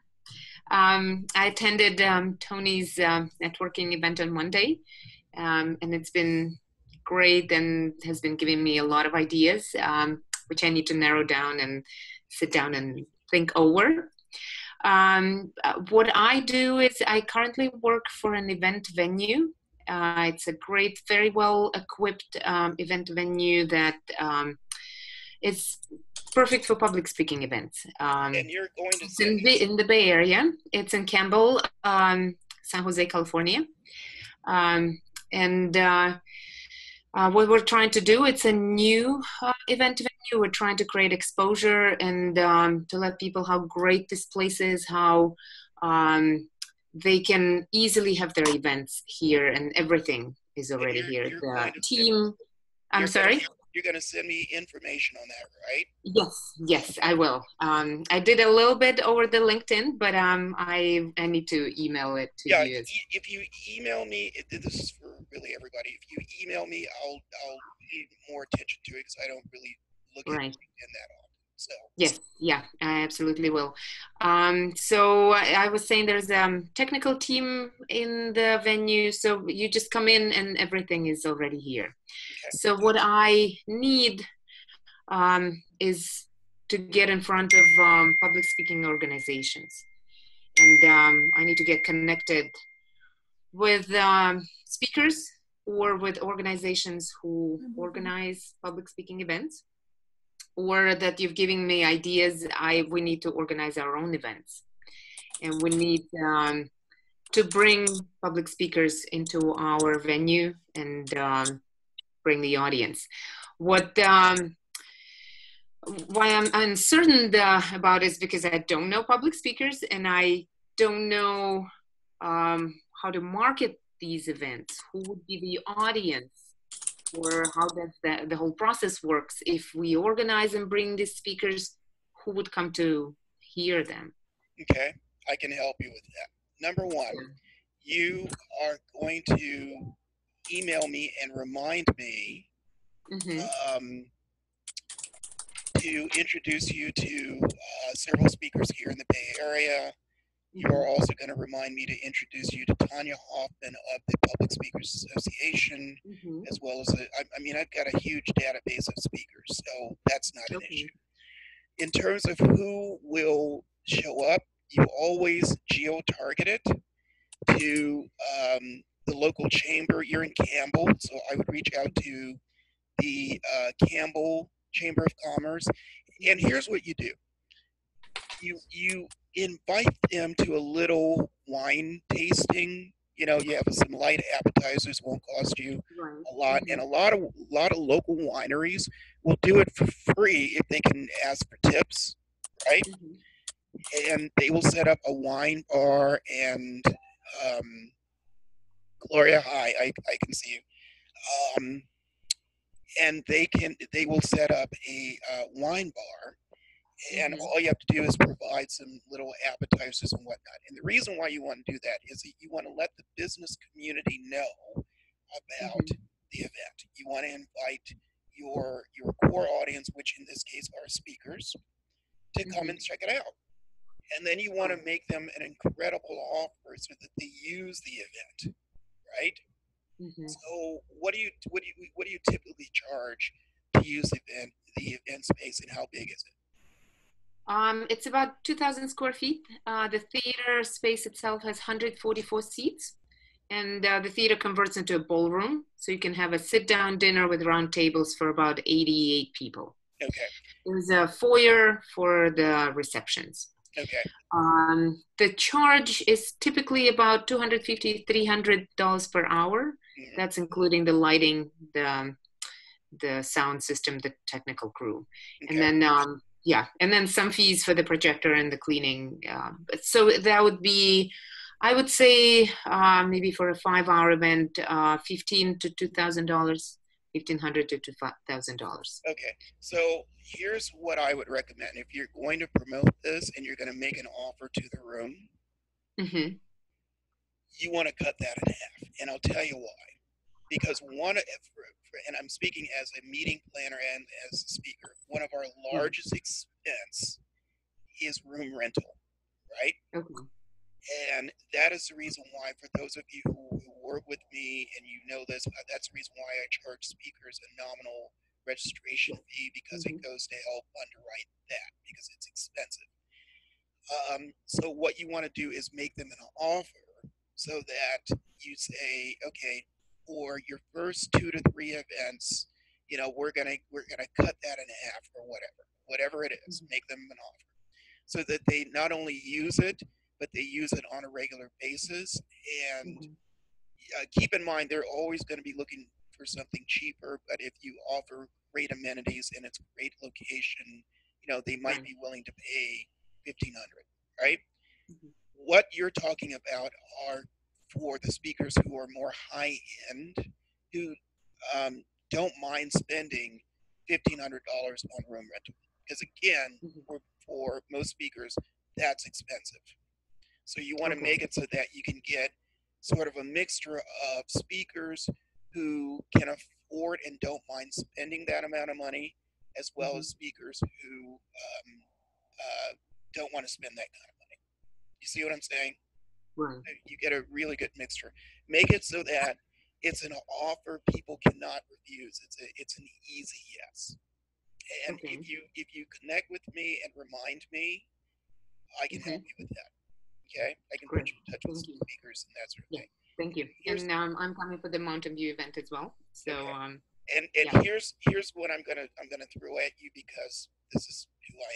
I: I attended Tony's networking event on Monday, and it's been great and has been giving me a lot of ideas, which I need to narrow down and sit down and think over. What I do is I currently work for an event venue. It's a great, very well equipped event venue that is perfect for public speaking events.
A: And you're going to
I: it's in the Bay Area. It's in Campbell, San Jose, California. What we're trying to do, it's a new event venue. We're trying to create exposure and to let people how great this place is, how they can easily have their events here, and everything is already here. The team, I'm sorry?
A: You're going to send me information on that, right?
I: Yes, I will. I did a little bit over the LinkedIn, but I need to email it to you.
A: If you email me, this is for really everybody. If you email me, I'll pay more attention to it because I don't really look at LinkedIn that often. So.
I: Yes, yeah, I absolutely will. So I was saying there's a technical team in the venue, so you just come in and everything is already here. Okay. So what I need is to get in front of public speaking organizations. And I need to get connected with speakers or with organizations who organize public speaking events, or that you've given me ideas. We need to organize our own events, and we need to bring public speakers into our venue and bring the audience. Why I'm uncertain about is because I don't know public speakers and I don't know how to market these events. Who would be the audience? Or how does the whole process works? If we organize and bring these speakers, who would come to hear them?
A: Okay, I can help you with that. Number one, you are going to email me and remind me to introduce you to several speakers here in the Bay Area. You are also going to remind me to introduce you to Tanya Hoffman of the Public Speakers Association, as well as, I've got a huge database of speakers, so that's not an issue. In terms of who will show up, you always geo-target it. to the local chamber. You're in Campbell, so I would reach out to the Campbell Chamber of Commerce. And here's what you do. You invite them to a little wine tasting. You know, you have some light appetizers, won't cost you a lot, and a lot of local wineries will do it for free if they can ask for tips, right? And they will set up a wine bar. And Gloria, hi, I can see you. And they will set up a wine bar. And all you have to do is provide some little appetizers and whatnot. And the reason why you want to do that is that you want to let the business community know about the event. You want to invite your core audience, which in this case are speakers, to come and check it out. And then you want to make them an incredible offer so that they use the event, right? So what do you typically charge to use the event space, and how big is it?
I: It's about 2,000 square feet. The theater space itself has 144 seats, and the theater converts into a ballroom, so you can have a sit-down dinner with round tables for about 88 people.
A: Okay.
I: There's a foyer for the receptions.
A: Okay.
I: The charge is typically about $250, $300 per hour. That's including the lighting, the sound system, the technical crew, and then and then some fees for the projector and the cleaning. So that would be, I would say, maybe for a 5-hour event, $1,500 to $2,000. $1,500 to $2,000.
A: Okay, so here's what I would recommend. If you're going to promote this and you're going to make an offer to the room, you want to cut that in half. And I'll tell you why. Because and I'm speaking as a meeting planner and as a speaker, one of our largest expense is room rental, right? And that is the reason why, for those of you who work with me and you know this, that's the reason why I charge speakers a nominal registration fee, because it goes to help underwrite that, because it's expensive. So what you want to do is make them an offer so that you say, okay, for your first 2 to 3 events, you know, we're gonna cut that in half, or whatever it is. Make them an offer so that they not only use it, but they use it on a regular basis. And keep in mind, they're always going to be looking for something cheaper, but if you offer great amenities and it's a great location, you know, they might be willing to pay $1,500, right? What you're talking about are for the speakers who are more high end, who don't mind spending $1,500 on room rental, because again, for most speakers, that's expensive. So you want to make it so that you can get sort of a mixture of speakers who can afford and don't mind spending that amount of money, as well as speakers who don't want to spend that kind of money. You see what I'm saying?
I: Right.
A: You get a really good mixture. Make it so that it's an offer people cannot refuse. It's an easy yes. And if you connect with me and remind me, I can help you with that. Okay, I can put you in touch with some speakers and that sort of thing.
I: Thank you. And I'm coming for the Mountain View event as well. So
A: here's what I'm gonna throw at you, because this is who I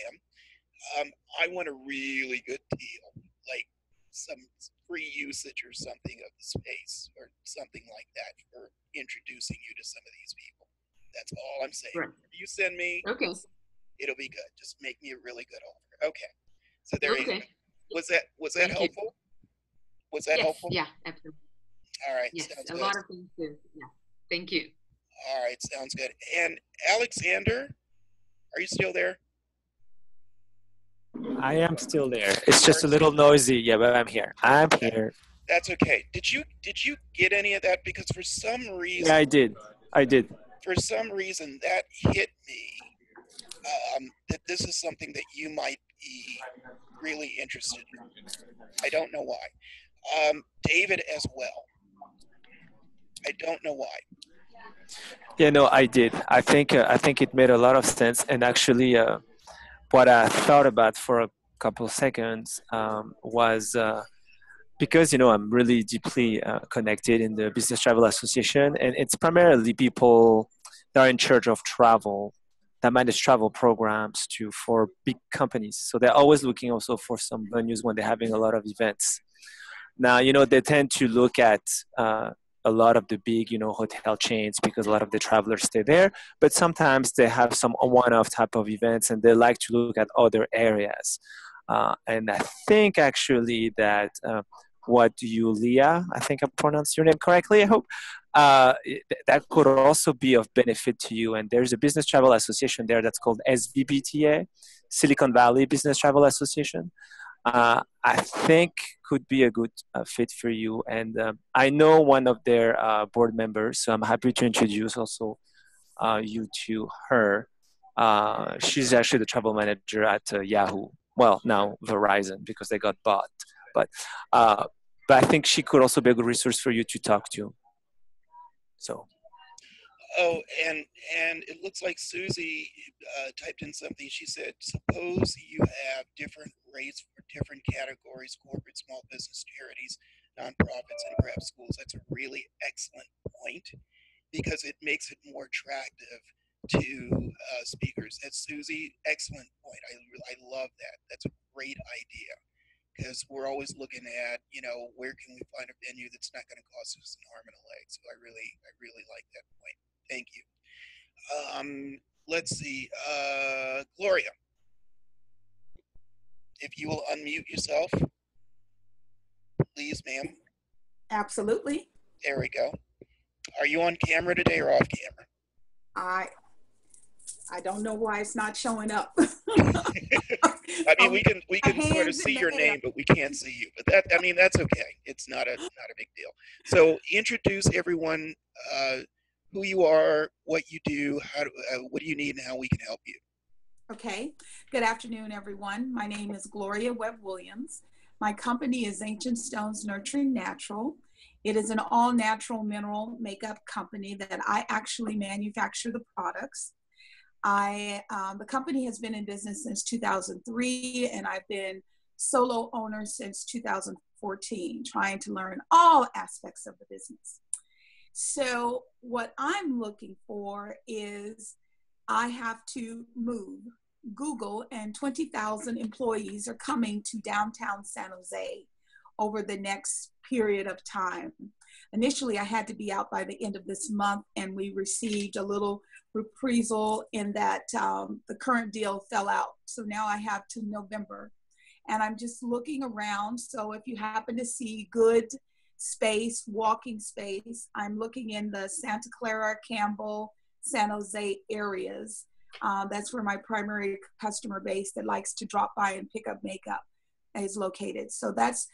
A: am. I want a really good deal, like some free usage or something of the space, or something like that, for introducing you to some of these people. That's all I'm saying. You send me, it'll be good. Just make me a really good offer. Okay. So there you go. Was that helpful? Was that helpful?
I: Yeah, absolutely.
A: All right.
I: Yes,
A: sounds
I: a
A: good.
I: lot of things to, thank you.
A: All right, sounds good. And Alexander, are you still there?
D: I am still there. It's just a little noisy. Yeah, but I'm here. I'm here.
A: That's okay. Did you get any of that? Because for some reason,
D: Yeah, I did.
A: For some reason, that hit me. That this is something that you might be really interested in. I don't know why. David as well. I don't know why.
D: Yeah, no, I did. I think it made a lot of sense. And actually, what I thought about for a couple of seconds was because I'm really deeply connected in the Business Travel Association, and it's primarily people that are in charge of travel, that manage travel programs for big companies. So they're always looking also for some venues when they're having a lot of events. Now, they tend to look at a lot of the big, hotel chains because a lot of the travelers stay there. But sometimes they have some one-off type of events, and they like to look at other areas. And I think actually that what Yulia, I think I pronounced your name correctly, I hope, that could also be of benefit to you. And there's a business travel association there that's called SVBTA, Silicon Valley Business Travel Association. I think could be a good fit for you. And I know one of their board members, so I'm happy to introduce also you to her. She's actually the travel manager at Yahoo. Well, now Verizon because they got bought. But I think she could also be a good resource for you to talk to. So.
A: Oh, and it looks like Susie typed in something. She said, suppose you have different rates for different categories, corporate, small business, charities, nonprofits, and perhaps schools. That's a really excellent point because it makes it more attractive to speakers. That's Susie, excellent point. I love that. That's a great idea because we're always looking at, where can we find a venue that's not going to cost us an arm and a leg. So I really like that point. Thank you. Let's see. Gloria, if you will unmute yourself, please, ma'am.
J: Absolutely.
A: There we go. Are you on camera today or off camera?
J: I don't know why it's not showing up.
A: I mean, we can sort of see your name, but we can't see you. But that's okay. It's not a big deal. So introduce everyone. Who you are, what you do, what do you need, and how we can help you.
J: Okay. Good afternoon, everyone. My name is Gloria Webb-Williams. My company is Ancient Stones Nurturing Natural. It is an all-natural mineral makeup company that I actually manufacture the products. The company has been in business since 2003, and I've been solo owner since 2014, trying to learn all aspects of the business. So what I'm looking for is I have to move. Google and 20,000 employees are coming to downtown San Jose over the next period of time. Initially, I had to be out by the end of this month, and we received a little reprisal in that the current deal fell out. So now I have to November. And I'm just looking around. So if you happen to see good space, walking space, I'm looking in the Santa Clara, Campbell, San Jose areas. That's where my primary customer base that likes to drop by and pick up makeup is located. So that's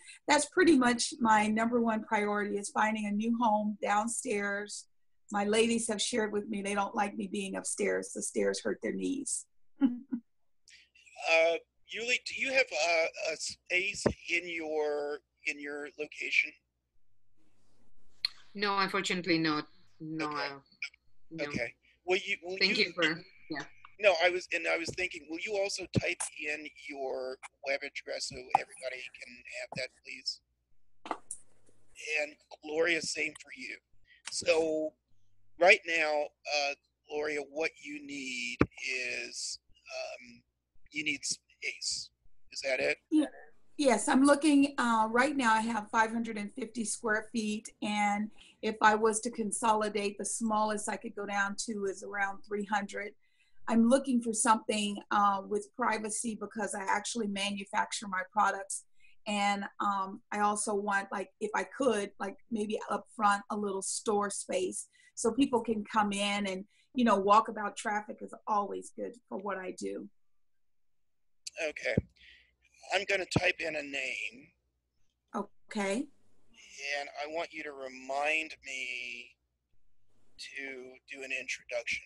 J: pretty much my number one priority is finding a new home downstairs. My ladies have shared with me they don't like me being upstairs. The stairs hurt their knees.
A: Yuli, do you have a space in your location?
I: No, unfortunately not. No.
A: Okay.
I: No.
A: Okay.
I: Thank you for, yeah.
A: No, I was thinking, will you also type in your web address so everybody can have that, please? And Gloria, same for you. So right now, Gloria, what you need is you need space. Is that it?
J: Yeah. Yes, I'm looking, right now I have 550 square feet, and if I was to consolidate, the smallest I could go down to is around 300. I'm looking for something with privacy because I actually manufacture my products. And I also want, like, if I could, like maybe up front, a little store space so people can come in and, walkabout traffic is always good for what I do.
A: Okay. I'm going to type in a name.
J: Okay.
A: And I want you to remind me to do an introduction.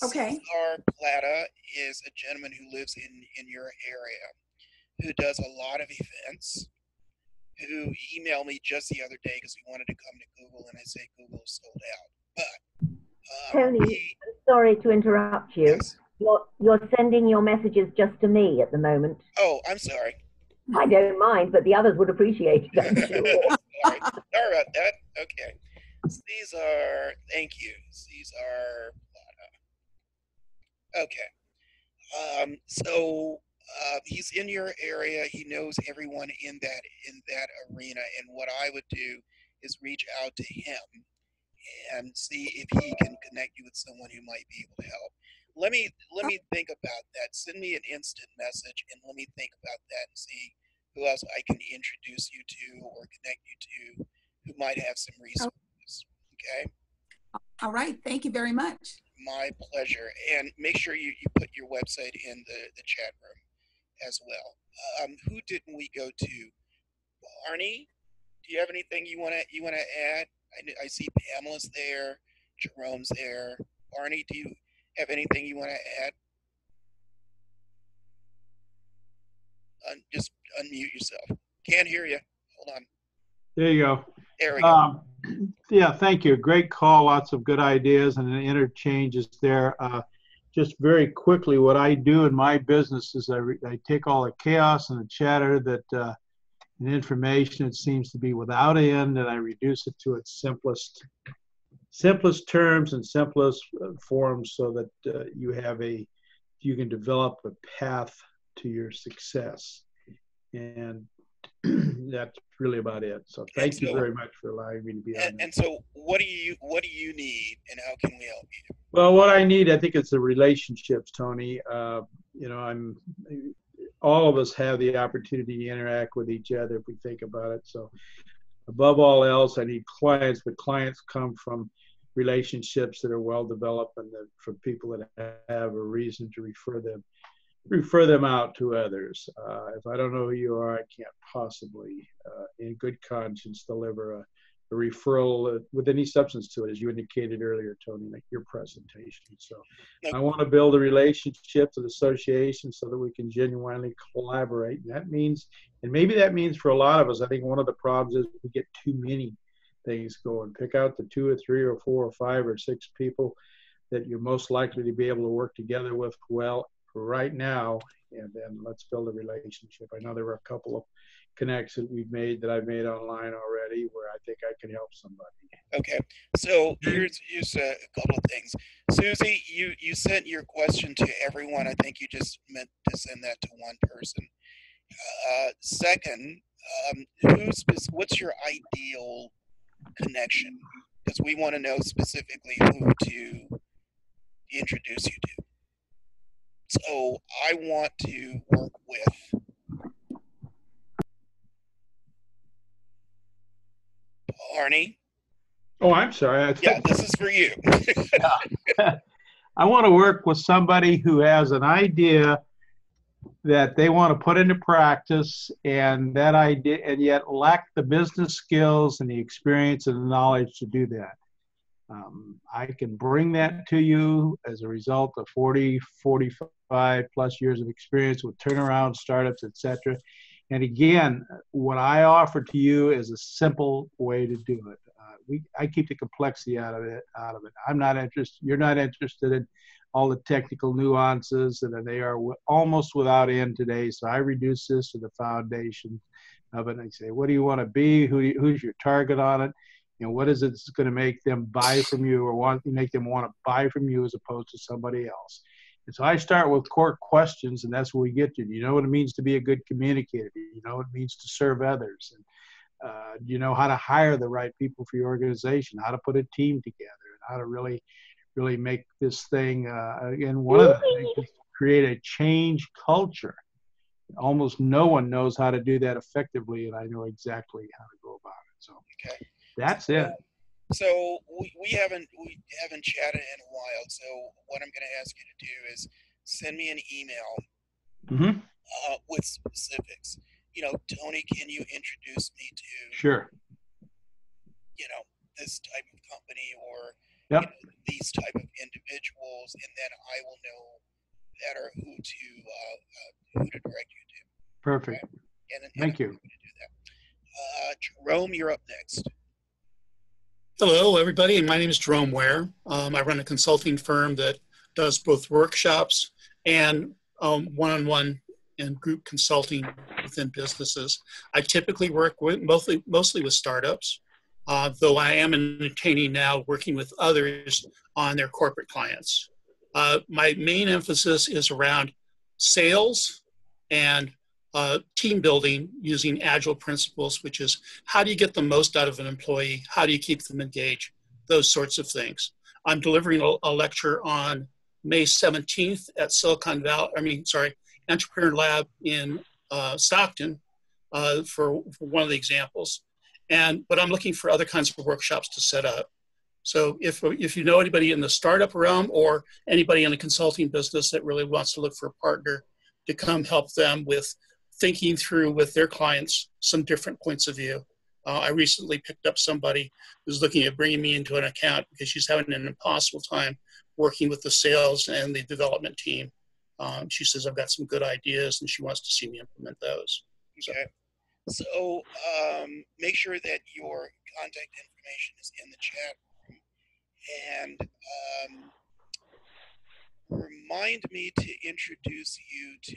J: Okay.
A: Cesar Plata is a gentleman who lives in your area, who does a lot of events, who emailed me just the other day because he wanted to come to Google, and I say Google is sold out. But
E: Tony, sorry to interrupt you.
A: Yes.
E: You're sending your messages just to me at the moment.
A: Oh, I'm sorry.
E: I don't mind, but the others would appreciate it, I'm sure.
A: Sorry about that. Okay. Caesar, thank you. Caesar. Okay. So he's in your area. He knows everyone in that arena. And what I would do is reach out to him and see if he can connect you with someone who might be able to help. Let me think about that. Send me an instant message and let me think about that and see who else I can introduce you to or connect you to who might have some resources. Okay.
J: All right. Thank you very much.
A: My pleasure. And make sure you put your website in the chat room as well. Who didn't we go to? Arnie, do you have anything you wanna add? I see Pamela's there, Jerome's there. Arnie, do you have anything you want to add? Just unmute yourself. Can't hear you. Hold on.
C: There you go.
A: There we go.
C: Yeah, thank you. Great call. Lots of good ideas and an interchanges there. Just very quickly, what I do in my business is I take all the chaos and the chatter that and information that seems to be without end, and I reduce it to its simplest terms and simplest forms, so that you can develop a path to your success. And that's really about it. So thank you very much for allowing me to be on.
A: And so what do you need, and how can we help you?
C: Well, what I need, I think it's the relationships, Tony. All of us have the opportunity to interact with each other if we think about it. So above all else, I need clients, but clients come from relationships that are well developed and from people that have a reason to refer them out to others. If I don't know who you are, I can't possibly, in good conscience, deliver a referral with any substance to it, as you indicated earlier, Tony, like your presentation. So I want to build a relationship with associations so that we can genuinely collaborate. And that means, and maybe that means for a lot of us, I think one of the problems is we get too many things going. Pick out the 2 or 3 or 4 or 5 or 6 people that you're most likely to be able to work together with well right now, and then let's build a relationship. I know there were a couple of connects that I've made online already where I think I can help somebody.
A: Okay, so here's a couple of things. Susie, you sent your question to everyone. I think you just meant to send that to one person. Second, what's your ideal connection? Because we want to know specifically who to introduce you to. So I want to work with Arnie.
C: Oh, I'm sorry.
A: Yeah, this is for you.
C: I want to work with somebody who has an idea that they want to put into practice, and that idea, and yet lack the business skills and the experience and the knowledge to do that. I can bring that to you as a result of 40, 45 plus years of experience with turnaround startups, etc. And again, what I offer to you is a simple way to do it. I keep the complexity out of it. I'm not interested. You're not interested in all the technical nuances, and they are almost without end today. So I reduce this to the foundation of it. And I say, what do you want to be? Who's your target on it? And what is it that's going to make them buy from you, or make them want to buy from you as opposed to somebody else? And so I start with core questions, and that's what we get to. Do you know what it means to be a good communicator? Do you know what it means to serve others? And do you know how to hire the right people for your organization? How to put a team together, and how to really make this thing? Again, one of the things is create a change culture. Almost no one knows how to do that effectively, and I know exactly how to go about it. So
A: okay.
C: That's it.
A: So we haven't chatted in a while. So what I'm going to ask you to do is send me an email with specifics. Tony, can you introduce me to
C: Sure.
A: This type of company or
C: Yep.
A: These type of individuals, and then I will know better who to direct you to.
C: Perfect.
A: Okay? And
C: Thank you.
A: To do that. Jerome, you're up next.
K: Hello, everybody. My name is Jerome Ware. I run a consulting firm that does both workshops and one-on-one and group consulting within businesses. I typically work with mostly with startups, though I am entertaining now working with others on their corporate clients. My main emphasis is around sales and team building using agile principles, which is how do you get the most out of an employee? How do you keep them engaged? Those sorts of things. I'm delivering a lecture on May 17th at Entrepreneur Lab in Stockton for one of the examples. But I'm looking for other kinds of workshops to set up. So if you know anybody in the startup realm or anybody in the consulting business that really wants to look for a partner to come help them with thinking through with their clients some different points of view. I recently picked up somebody who's looking at bringing me into an account because she's having an impossible time working with the sales and the development team. She says, I've got some good ideas and she wants to see me implement those.
A: Okay. So make sure that your contact information is in the chat room, and remind me to introduce you to,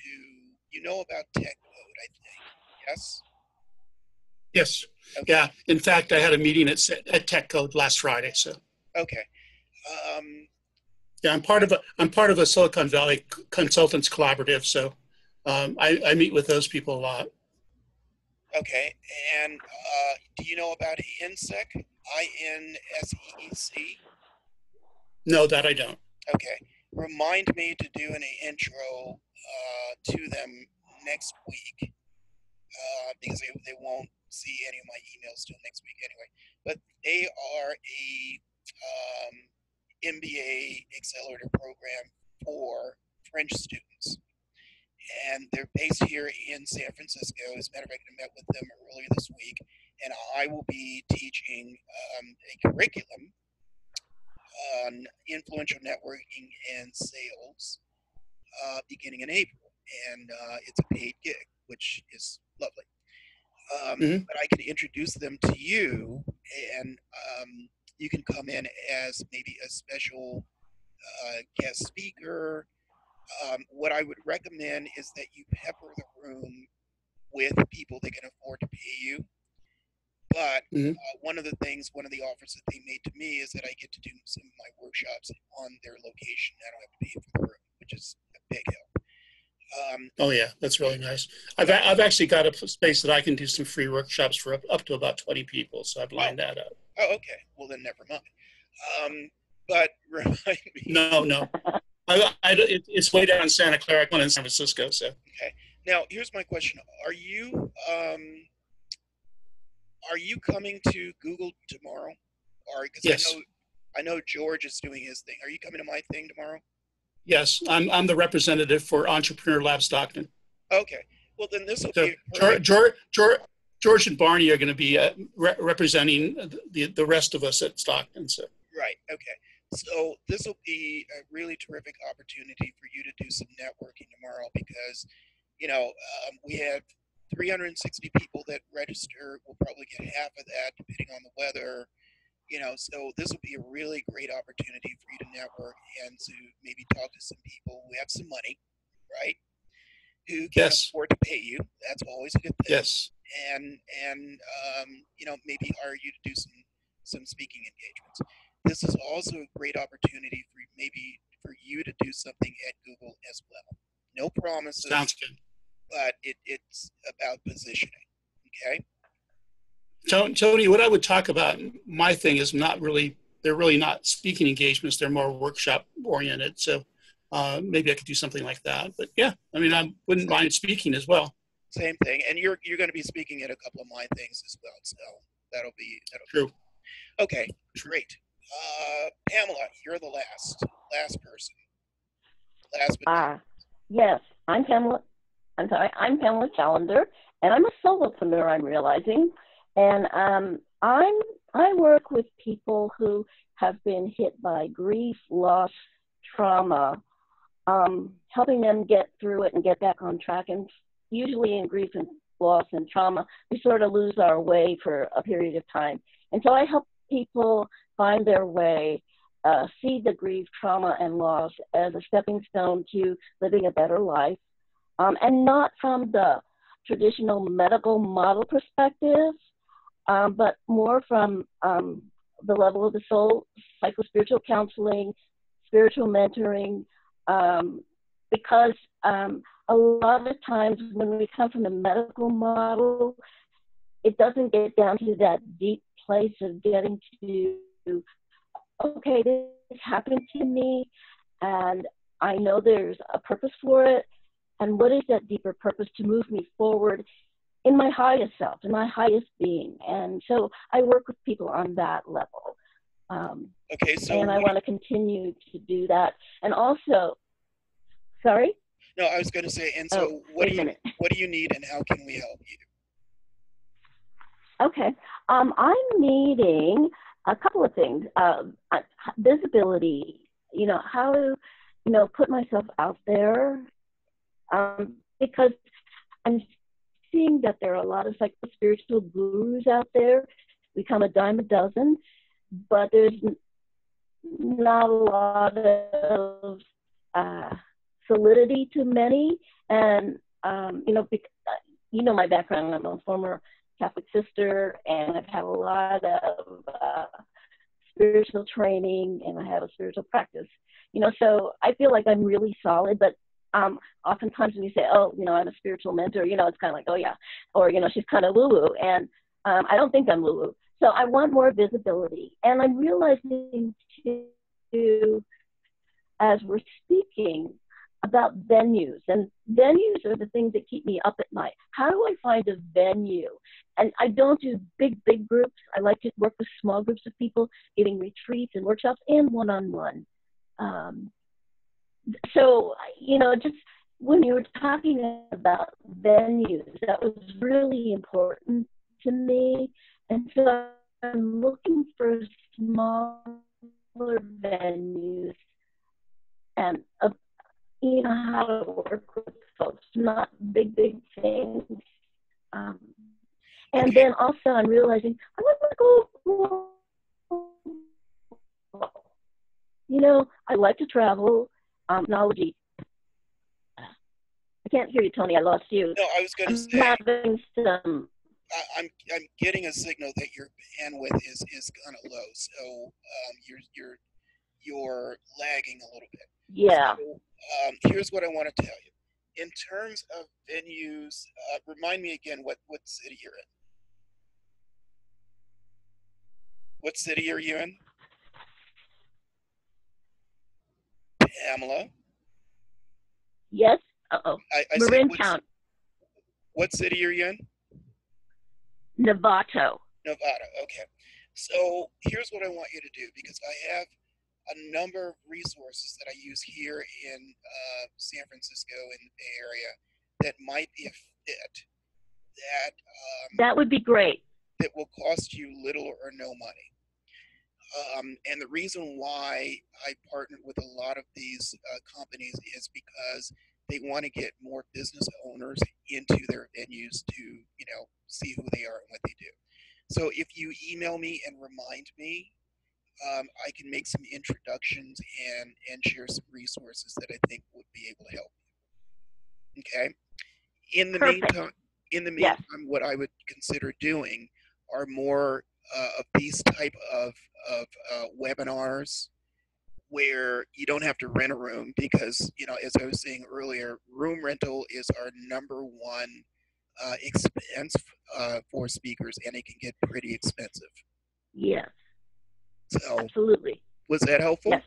A: you know about Tech Code, I think. Yes?
K: Yes.
A: Okay.
K: Yeah. In fact, I had a meeting at Tech Code last Friday. So.
A: Okay.
K: Yeah, I'm part of a Silicon Valley Consultants Collaborative. So I meet with those people a lot.
A: Okay. And do you know about INSEC? INSEEC?
K: No, that I don't.
A: Okay. Remind me to do an intro to them next week because they won't see any of my emails till next week anyway. But they are a MBA accelerator program for French students. And they're based here in San Francisco. As a matter of fact, I met with them earlier this week, and I will be teaching a curriculum on influential networking and sales beginning in April. And it's a paid gig, which is lovely. But I can introduce them to you, and you can come in as maybe a special guest speaker. What I would recommend is that you pepper the room with people that can afford to pay you. But one of the offers that they made to me is that I get to do some of my workshops on their location. I don't have to pay for the room, which is a big help.
K: Oh yeah, that's really nice. I've actually got a space that I can do some free workshops for up to about 20 people. So I've lined that up.
A: Oh, okay. Well, then never mind. But remind me.
K: No. It's way down in Santa Clara. I'm in San Francisco. So.
A: Okay. Now, here's my question: Are you coming to Google tomorrow? Or because
K: yes.
A: I know George is doing his thing. Are you coming to my thing tomorrow?
K: Yes, I'm the representative for Entrepreneur Lab Stockton.
A: Okay. Well, then this will be
K: George and Barney are going to be representing the rest of us at Stockton. So.
A: Right. Okay. So this will be a really terrific opportunity for you to do some networking tomorrow because, we had 360 people that register. We'll probably get half of that depending on the weather. So this will be a really great opportunity for you to network and to maybe talk to some people who have some money, right? Who can afford to pay you. That's always a good thing.
K: Yes.
A: And maybe hire you to do some speaking engagements. This is also a great opportunity for you to do something at Google as well. No promises.
K: Sounds good.
A: But it's about positioning. Okay.
K: Tony, what I would talk about, my thing is they're really not speaking engagements. They're more workshop oriented. So maybe I could do something like that. But yeah, I wouldn't mind speaking as well.
A: Same thing. And you're going to be speaking at a couple of my things as well. So that'll be
K: true.
A: Okay, great. Pamela, you're the last person.
L: Yes, I'm Pamela. I'm Pamela Challenger, and I'm a solopreneur, I'm realizing. And I work with people who have been hit by grief, loss, trauma, helping them get through it and get back on track. And usually in grief and loss and trauma, we sort of lose our way for a period of time. And so I help people find their way, see the grief, trauma, and loss as a stepping stone to living a better life. and not from the traditional medical model perspective, but more from the level of the soul, psychospiritual counseling, spiritual mentoring, because a lot of times when we come from the medical model, it doesn't get down to that deep place of getting to, okay, this happened to me, and I know there's a purpose for it, and what is that deeper purpose to move me forward in my highest self, in my highest being? And so I work with people on that level.
A: Okay, so
L: and I want to continue to do that. And also, sorry?
A: No, I was going to say, and so what do you need and how can we help you?
L: Okay. I'm needing a couple of things. Visibility, how to, put myself out there, because I'm seeing that there are a lot of spiritual gurus out there. We come a dime a dozen, but there's not a lot of solidity to many. And, my background, I'm a former Catholic sister, and I've had a lot of spiritual training, and I have a spiritual practice. So I feel like I'm really solid, but oftentimes when you say, oh, I'm a spiritual mentor, it's kind of like, oh yeah, or, she's kind of woo-woo, and I don't think I'm woo-woo. So I want more visibility. And I'm realizing too, as we're speaking, about venues. And venues are the things that keep me up at night. How do I find a venue? And I don't do big groups. I like to work with small groups of people, giving retreats and workshops and one-on-one. So, just when you were talking about venues, that was really important to me. And so I'm looking for smaller venues and how to work with folks, not big things. And then also I'm realizing I want to go, I like to travel. Technology. I can't hear you, Tony. I lost you.
A: No, I was going to say.
L: Having some.
A: I'm getting a signal that your bandwidth is kind of low, so you're lagging a little bit.
L: Yeah.
A: So, here's what I want to tell you. In terms of venues, remind me again what city you're in. What city are you in? Pamela?
L: Yes. Uh-oh. Marin Town.
A: What city are you in?
L: Novato.
A: Nevada, okay. So here's what I want you to do, because I have a number of resources that I use here in San Francisco in the Bay Area that might be a fit
L: that would be great.
A: That will cost you little or no money. And the reason why I partnered with a lot of these companies is because they want to get more business owners into their venues to, see who they are and what they do. So if you email me and remind me, I can make some introductions and share some resources that I think would be able to help you. Okay. In the meantime,
L: yes.
A: What I would consider doing are more of these type of webinars where you don't have to rent a room, because as I was saying earlier, room rental is our number one expense for speakers, and it can get pretty expensive.
L: Yes.
A: So
L: absolutely.
A: Was that helpful?
L: Yes.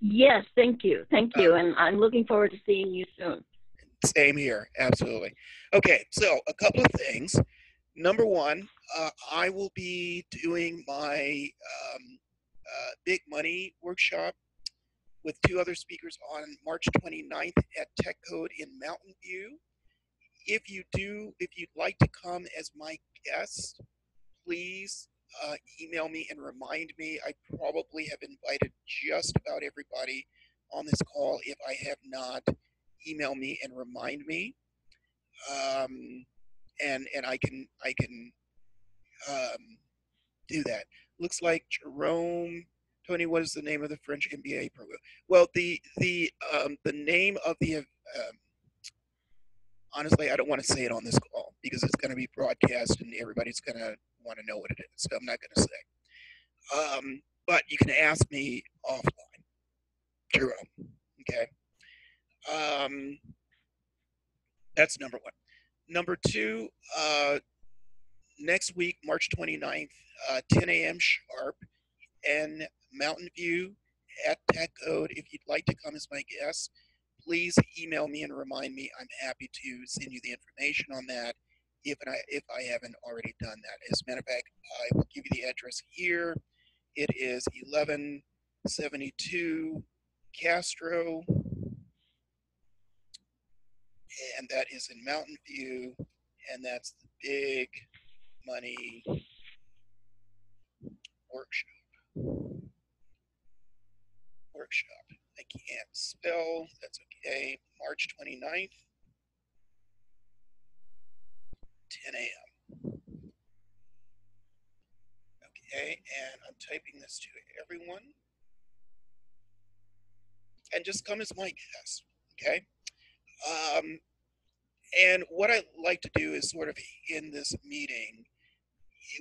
L: Yes, thank you. And I'm looking forward to seeing you soon.
A: Same here, absolutely. Okay, so a couple of things. Number one, I will be doing my big money workshop with 2 other speakers on March 29th at Tech Code in Mountain View. If you'd like to come as my guest, please email me and remind me. I probably have invited just about everybody on this call. If I have not, email me and remind me, and I can do that. Looks like Jerome Tony, what is the name of the French MBA program? Well, the name of the honestly, I don't want to say it on this call because it's going to be broadcast and everybody's going to want to know what it is. So I'm not going to say. But you can ask me offline, Jerome. Okay. That's number one. Number two, next week, March 29th, 10 a.m. sharp, in Mountain View at Tech Code. If you'd like to come as my guest, please email me and remind me. I'm happy to send you the information on that if I haven't already done that. As a matter of fact, I will give you the address here. It is 1172 Castro, and that is in Mountain View, and that's the big money workshop. I can't spell, that's okay. March 29th, 10 a.m. Okay, and I'm typing this to everyone. And just come as my guest, okay? And what I like to do is sort of end this meeting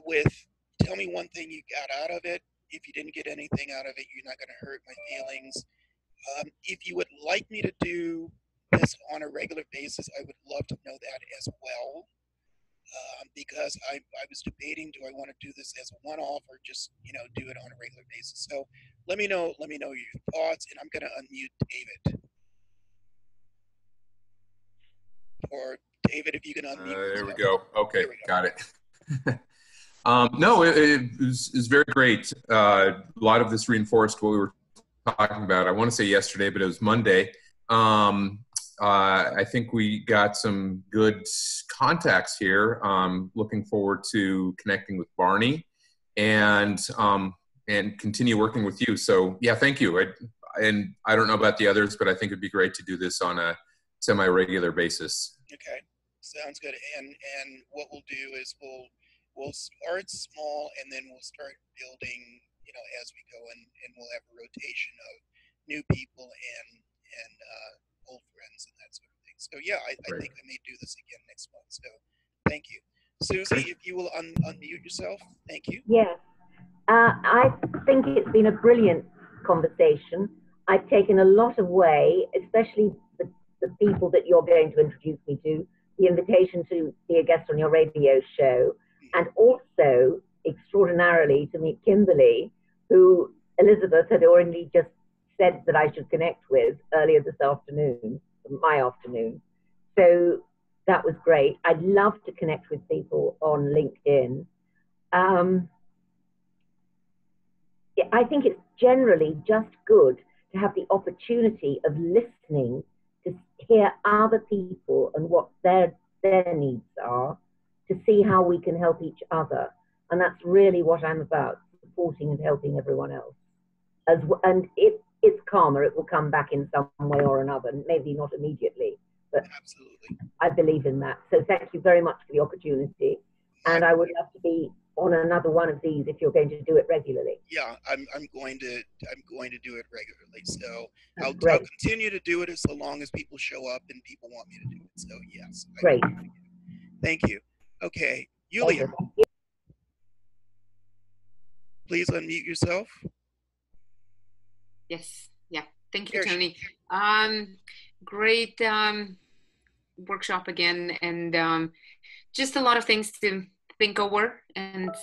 A: with, tell me one thing you got out of it. If you didn't get anything out of it, you're not going to hurt my feelings. If you would like me to do this on a regular basis, I would love to know that as well. Because I was debating, do I want to do this as a one-off or just, do it on a regular basis? So let me know your thoughts, and I'm going to unmute David. Or David, if you can unmute yourself.
G: There we go. Okay, got it. No, it was very great. A lot of this reinforced what we were talking about. I want to say yesterday, but it was Monday. I think we got some good contacts here. Looking forward to connecting with Barney and continue working with you. So yeah, thank you. And I don't know about the others, but I think it'd be great to do this on a semi-regular basis.
A: Okay, sounds good. And what we'll do is we'll start small, and then we'll start building, as we go, and we'll have a rotation of new people and old friends and that sort of thing. So yeah, I think I may do this again next month. So thank you. Susie, if you will unmute yourself. Thank you.
E: Yes. I think it's been a brilliant conversation. I've taken a lot away, especially the people that you're going to introduce me to, the invitation to be a guest on your radio show, and also extraordinarily to meet Kimberly, who Elizabeth had already just said that I should connect with earlier this afternoon, my afternoon. So that was great. I'd love to connect with people on LinkedIn. I think it's generally just good to have the opportunity of listening to hear other people and what their needs are, to see how we can help each other. And that's really what I'm about, supporting and helping everyone else. And it's karma, it will come back in some way or another, maybe not immediately, but
A: absolutely,
E: I believe in that. So thank you very much for the opportunity. And I would love to be on another one of these if you're going to do it regularly.
A: Yeah, I'm going to do it regularly. So I'll continue to do it as long as people show up and people want me to do it. So yes.
E: Great.
A: Thank you. Okay, Yulia, please unmute yourself.
I: Yes. Yeah. Thank you, Tony. Great workshop again, and just a lot of things to think over and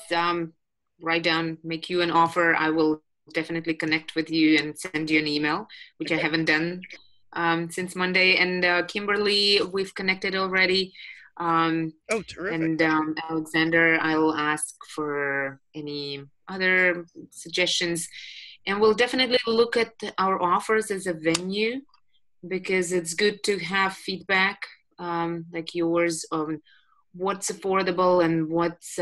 I: write down, make you an offer. I will definitely connect with you and send you an email, which I haven't done since Monday. And Kimberly, we've connected already.
A: Oh, terrific.
I: And Alexander, I'll ask for any other suggestions. And we'll definitely look at our offers as a venue, because it's good to have feedback like yours on what's affordable and what's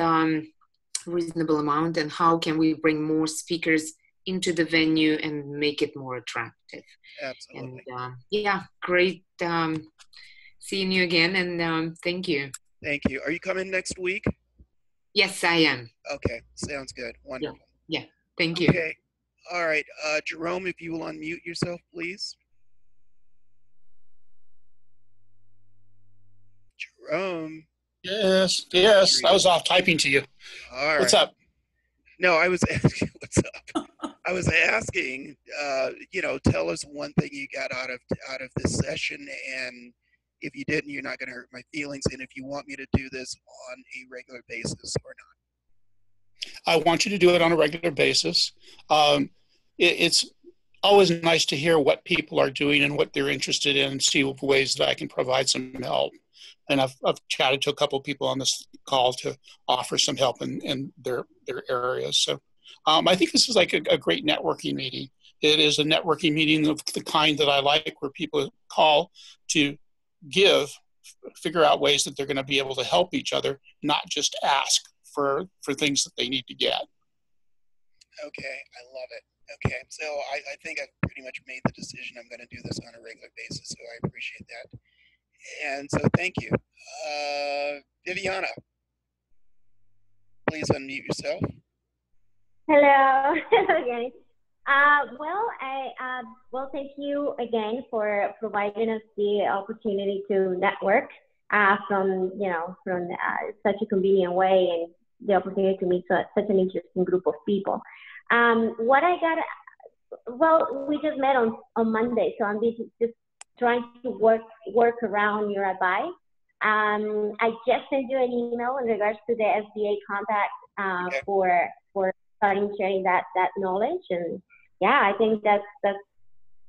I: reasonable amount, and how can we bring more speakers into the venue and make it more attractive.
A: Absolutely.
I: And yeah, great seeing you again, and thank you.
A: Thank you. Are you coming next week?
I: Yes, I am.
A: Okay, sounds good. Wonderful.
I: Yeah. Thank you.
A: Okay. All right, Jerome, if you will unmute yourself, please. Jerome.
K: Yes, yes. I was off typing to you.
A: All right.
K: What's up?
A: No, I was asking, what's up? I was asking, tell us one thing you got out of this session, and if you didn't, you're not going to hurt my feelings, and if you want me to do this on a regular basis or not.
K: I want you to do it on a regular basis. It's always nice to hear what people are doing and what they're interested in, and see ways that I can provide some help. And I've chatted to a couple of people on this call to offer some help in their areas. So I think this is like a great networking meeting. It is a networking meeting of the kind that I like, where people call to figure out ways that they're going to be able to help each other, not just ask for things that they need to get.
A: Okay, I love it. Okay, so I think I've pretty much made the decision I'm going to do this on a regular basis, so I appreciate that. And so thank you. Viviana, please unmute yourself.
H: Hello. Okay. Well, thank you again for providing us the opportunity to network from such a convenient way, and the opportunity to meet such an interesting group of people. We just met on Monday, so I'm just trying to work around your advice. I just sent you an email in regards to the SBA contact for starting sharing that knowledge, and yeah, I think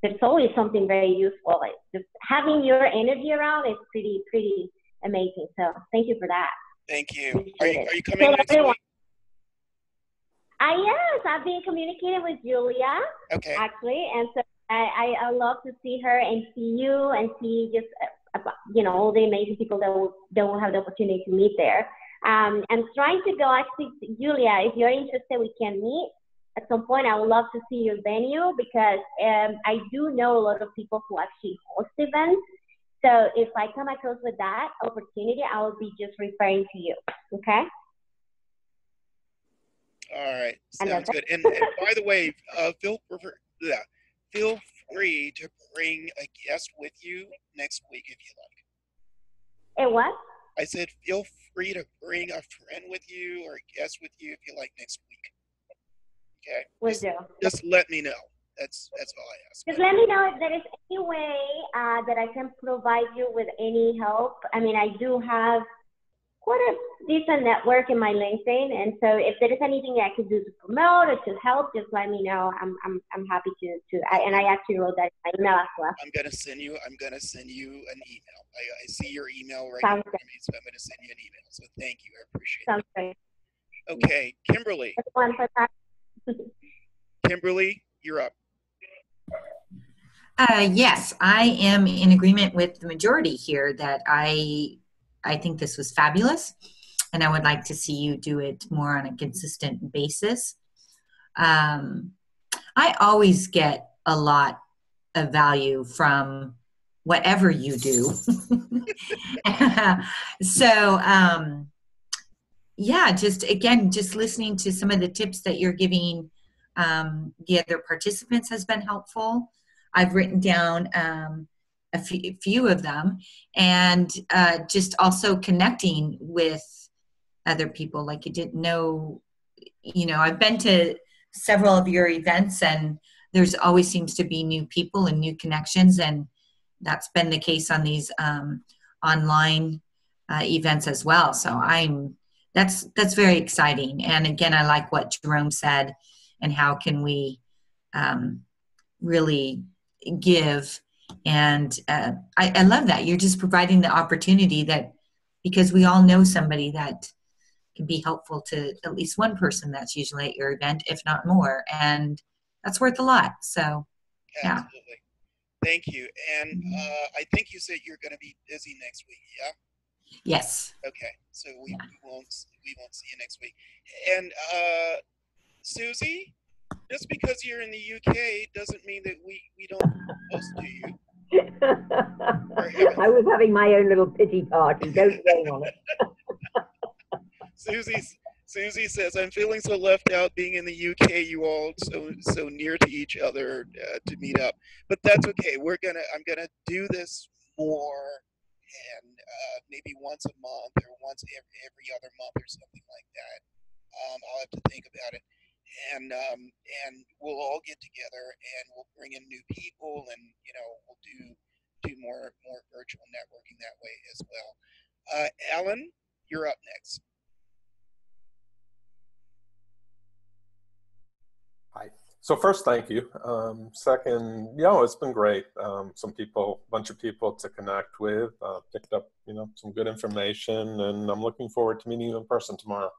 H: there's always something very useful. Like just having your energy around is pretty amazing. So thank you for that.
A: Thank you. Are you coming next week?
H: Yes, I've been communicating with Julia.
A: Okay.
H: Actually, and so I love to see her and see you and see just all the amazing people that will have the opportunity to meet there. I'm trying to go, actually, Julia, if you're interested, we can meet at some point. I would love to see your venue, because I do know a lot of people who actually host events. So if I come across with that opportunity, I will be just referring to you. Okay?
A: All right. Sounds good. And by the way, feel free to bring a guest with you next week if you like.
H: And what?
A: I said feel free to bring a friend with you or a guest with you if you like next week. Okay.
H: Will do.
A: Just let me know. That's all I ask.
H: Just let me know if there is any way that I can provide you with any help. I mean, I do have quite a decent network in my LinkedIn, and so if there is anything I could do to promote or to help, just let me know. I'm happy to. And I actually wrote that in my email as well.
A: I'm gonna send you an email. I see your email right now, so I'm gonna send you an email. So thank you. I appreciate it.
H: Sounds great.
A: Okay, Kimberly. Kimberly, you're up.
B: Yes, I am in agreement with the majority here that I think this was fabulous, and I would like to see you do it more on a consistent basis. I always get a lot of value from whatever you do. So, yeah, just listening to some of the tips that you're giving the other participants has been helpful. I've written down a few of them, and just also connecting with other people. Like, you didn't know, I've been to several of your events, and there's always seems to be new people and new connections, and that's been the case on these online events as well. So that's very exciting. And again, I like what Jerome said, and how can we really give. And I love that you're just providing the opportunity, that because we all know somebody that can be helpful to at least one person that's usually at your event, if not more, and that's worth a lot. So yeah.
A: Absolutely. Thank you. And I think you said you're going to be busy next week. Yeah.
B: Yes.
A: Okay. So we won't see you next week. And Susie, just because you're in the UK doesn't mean that we don't host to you.
E: I was having my own little pity party. Don't blame on it.
A: Susie says, "I'm feeling so left out being in the UK. You all so near to each other to meet up, but that's okay. I'm gonna do this more, and maybe once a month or once every other month or something like that. I'll have to think about it, and we'll all get together and we'll bring in new people, and we'll do more virtual networking that way as well." Alan, you're up next.
F: Hi. So first, thank you. Second, it's been great. A bunch of people to connect with, picked up, some good information, and I'm looking forward to meeting you in person tomorrow.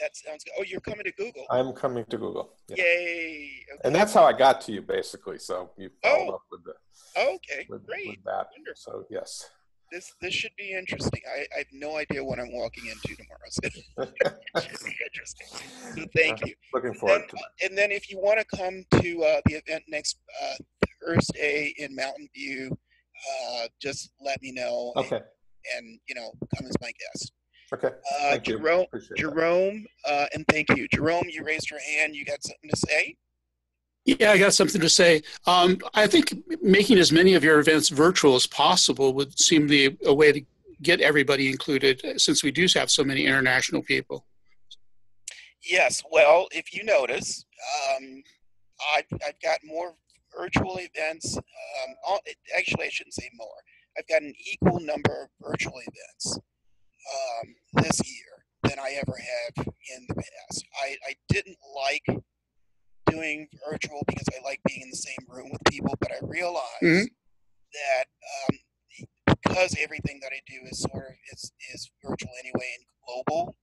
A: That sounds good. Oh, you're coming to Google.
F: I'm coming to Google.
A: Yeah. Yay. Okay.
F: And that's how I got to you, basically. So you followed up with
A: great.
F: With that.
A: Wonderful.
F: So yes.
A: This should be interesting. I have no idea what I'm walking into tomorrow. So it should be interesting. So thank you.
F: Looking forward to it.
A: And then if you want to come to the event next Thursday in Mountain View, just let me know.
F: Okay.
A: And come as my guest.
F: Okay. Thank
A: Jerome, and thank you. Jerome, you raised your hand. You got something to say?
K: Yeah, I got something to say. I think making as many of your events virtual as possible would seem to be a way to get everybody included, since we do have so many international people.
A: Yes. Well, if you notice, I've got more virtual events. Actually, I shouldn't say more. I've got an equal number of virtual events this year than I ever have in the past. I didn't like doing virtual because I like being in the same room with people, but I realized that because everything that I do is is virtual anyway and global,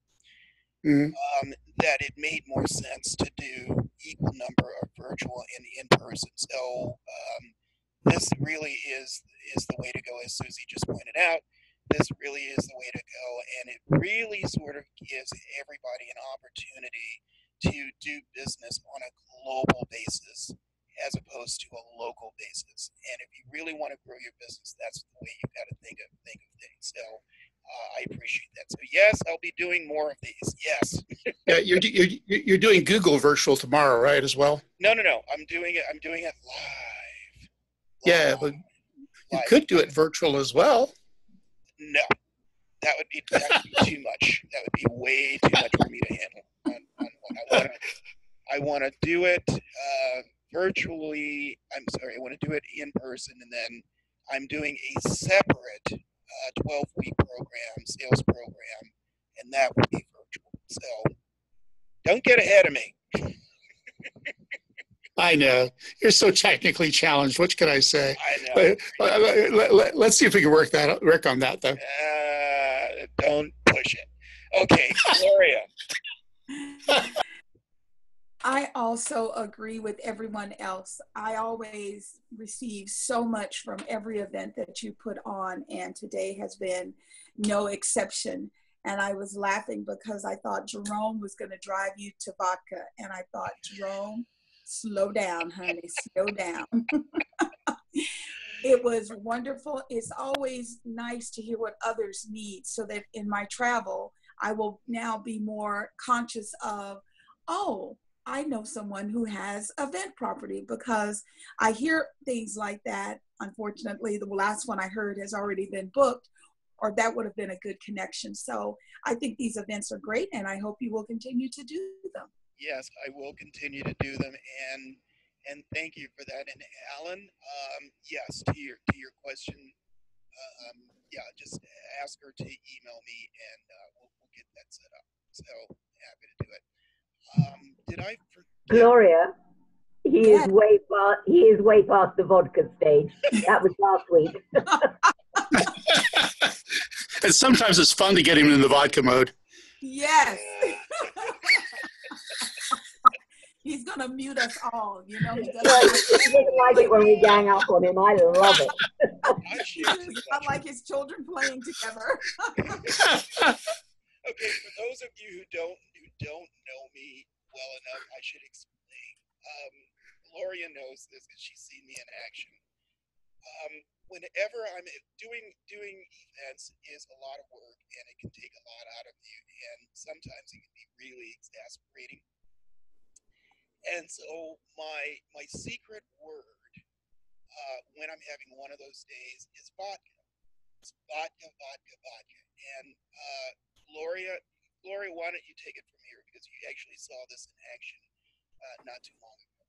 A: that it made more sense to do equal number of virtual and in person. So this really is the way to go, as Susie just pointed out. This really is the way to go, and it really sort of gives everybody an opportunity to do business on a global basis as opposed to a local basis. And if you really want to grow your business, that's the way you've got to think of things. So I appreciate that. So yes, I'll be doing more of these. Yes.
K: Yeah, you're doing Google virtual tomorrow, right? As well.
A: No. I'm doing it live.
K: Yeah, but you could do it virtual as well.
A: No, that would be too much. That would be way too much for me to handle. On what I want to do it virtually. I'm sorry, I want to do it in person, and then I'm doing a separate 12-week sales program, and that will be virtual. So don't get ahead of me.
K: I know. You're so technically challenged. What can I say?
A: I
K: know. Let's see if we can work on that, though.
A: Don't push it. Okay, Gloria.
J: I also agree with everyone else. I always receive so much from every event that you put on, and today has been no exception. And I was laughing because I thought Jerome was going to drive you to vodka. And I thought, Jerome, slow down, honey, slow down. It was wonderful. It's always nice to hear what others need, so that in my travel, I will now be more conscious of, oh, I know someone who has event property, because I hear things like that. Unfortunately, the last one I heard has already been booked, or that would have been a good connection. So I think these events are great, and I hope you will continue to do them.
A: Yes, I will continue to do them, and thank you for that. And Alan, yes, to your question, just ask her to email me, and we'll get that set up. So happy to do it. Did I forget?
E: Gloria, he is way past the vodka stage. That was last week.
K: And sometimes it's fun to get him in the vodka mode.
J: Yes. He's going to mute us all. He doesn't
E: like it when we gang up on him. I love it.
J: It's not like his children playing together.
A: Okay, for those of you who don't know me well enough, I should explain. Gloria knows this because she's seen me in action. Whenever I'm doing events is a lot of work, and it can take a lot out of you, and sometimes it can be really exasperating. And so my secret word when I'm having one of those days is vodka. It's vodka, vodka, vodka. And Gloria, why don't you take it from here, because you actually saw this in action not too long ago.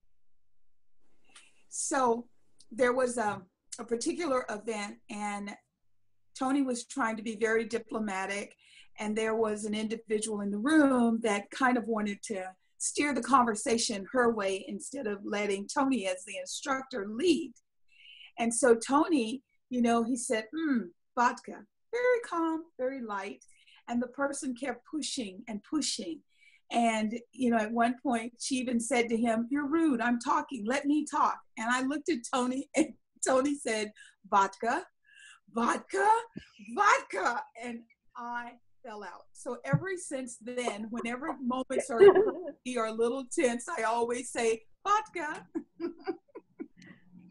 J: So there was a particular event, and Tony was trying to be very diplomatic, and there was an individual in the room that kind of wanted to steer the conversation her way instead of letting Tony as the instructor lead. And so Tony, he said, vodka, very calm, very light. And the person kept pushing and pushing. And, at one point she even said to him, "You're rude, I'm talking, let me talk." And I looked at Tony, and Tony said, "Vodka, vodka, vodka." And I fell out. So ever since then, whenever moments are a little tense, I always say vodka.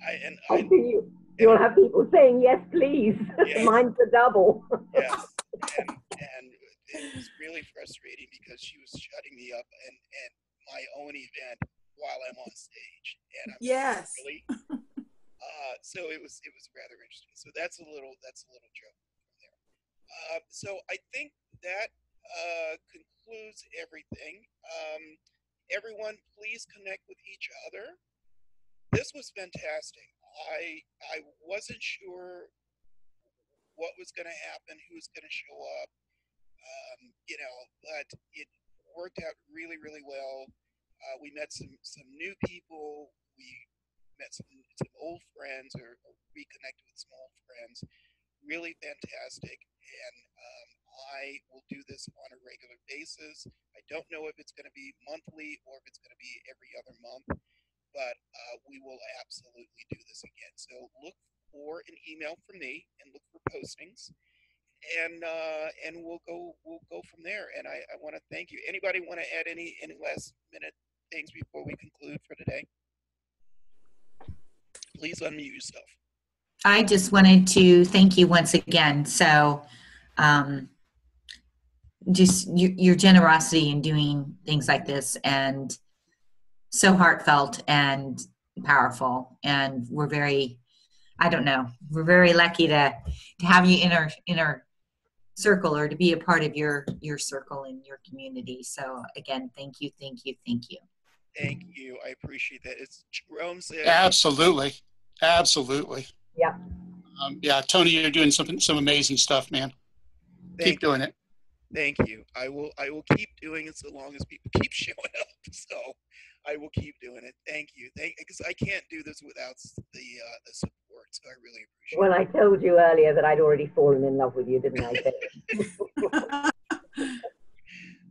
E: I see you'll have people saying, "Yes, please." Yes. Mine's a double.
A: Yes. And it was really frustrating because she was shutting me up and my own event while I'm on stage. And I'm
J: yes.
A: Really? So it was rather interesting. So that's a little joke from there. So I think that concludes everything. Everyone, please connect with each other. This was fantastic. I wasn't sure what was going to happen, who's going to show up, but it worked out really, really well. We met some new people. We met some old friends, or reconnected with some old friends. Really fantastic. And I will do this on a regular basis. I don't know if it's going to be monthly or if it's going to be every other month, but we will absolutely do this again. So look for an email from me and look for postings, and we'll go from there. And I want to thank you. Anybody want to add any last minute things before we conclude for today? Please unmute yourself.
B: I just wanted to thank you once again. So just your generosity in doing things like this, and so heartfelt and powerful. And we're very, we're very lucky to have you in our circle, or to be a part of your circle and your community. So again, thank you.
A: Thank you. I appreciate that. It's Jerome said.
K: Absolutely.
E: Yeah.
K: Yeah, Tony, you're doing some amazing stuff, man. Keep doing it.
A: Thank you. I will keep doing it so long as people keep showing up. So I will keep doing it. Thank you. Because I can't do this without the support. So I really appreciate it.
E: Well, I told you earlier that I'd already fallen in love with you, didn't I?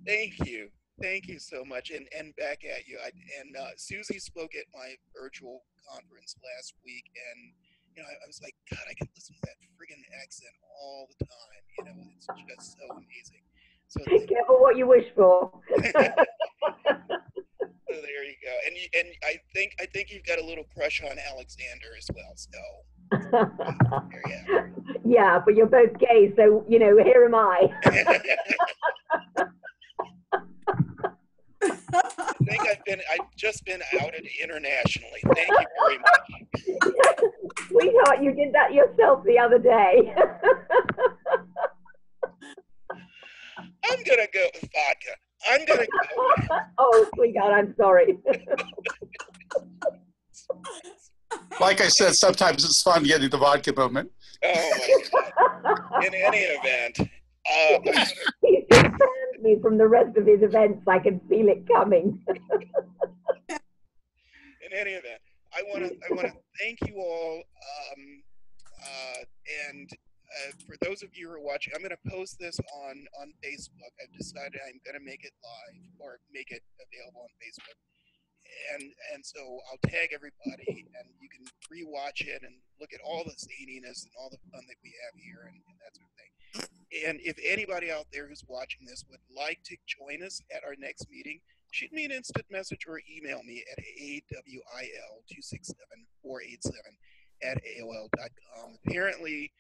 A: Thank you so much. And back at you. Susie spoke at my virtual conference last week, and I was like, God, I can listen to that friggin' accent all the time. It's just so amazing. So
E: be careful what you wish for.
A: So there you go. And I think you've got a little crush on Alexander as well. So
E: yeah, but you're both gay, so here am I.
A: I think I've just been outed internationally. Thank you very much.
E: Sweetheart, you did that yourself the other day.
A: I'm gonna go with vodka. I'm gonna go.
E: Oh, sweetheart, I'm sorry.
K: Like I said, sometimes it's fun getting the vodka movement.
A: Oh my God. In any event,
E: He's just banned me from the rest of his events. I can feel it coming.
A: In any event, I want to thank you all. And for those of you who are watching, I'm going to post this on Facebook. I've decided I'm going to make it live, or make it available on Facebook. And so I'll tag everybody, and you can rewatch it and look at all the zaniness and all the fun that we have here, and that sort of thing. And if anybody out there who's watching this would like to join us at our next meeting, shoot me an instant message or email me at AWIL 267-487, AOL.com. Apparently,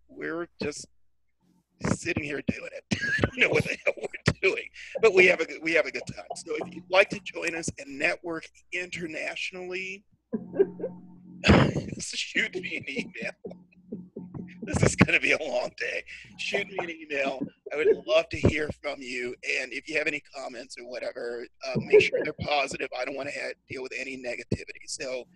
A: we're just sitting here doing it. I don't know what the hell we're doing, but we have a good time. So if you'd like to join us and network internationally, shoot me an email. This is going to be a long day. Shoot me an email. I would love to hear from you. And if you have any comments or whatever, make sure they're positive. I don't want to deal with any negativity. So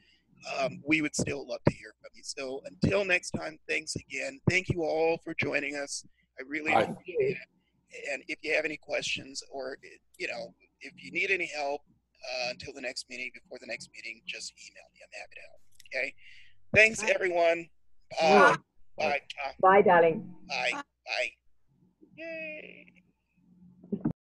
A: we would still love to hear from you. So until next time, thanks again. Thank you all for joining us. I really appreciate it. And if you have any questions or, if you need any help until the next meeting, before the next meeting, just email me. I'm happy to help. Okay. Thanks, everyone. Bye. Bye.
E: Bye, darling.
A: Bye. Bye. Yay.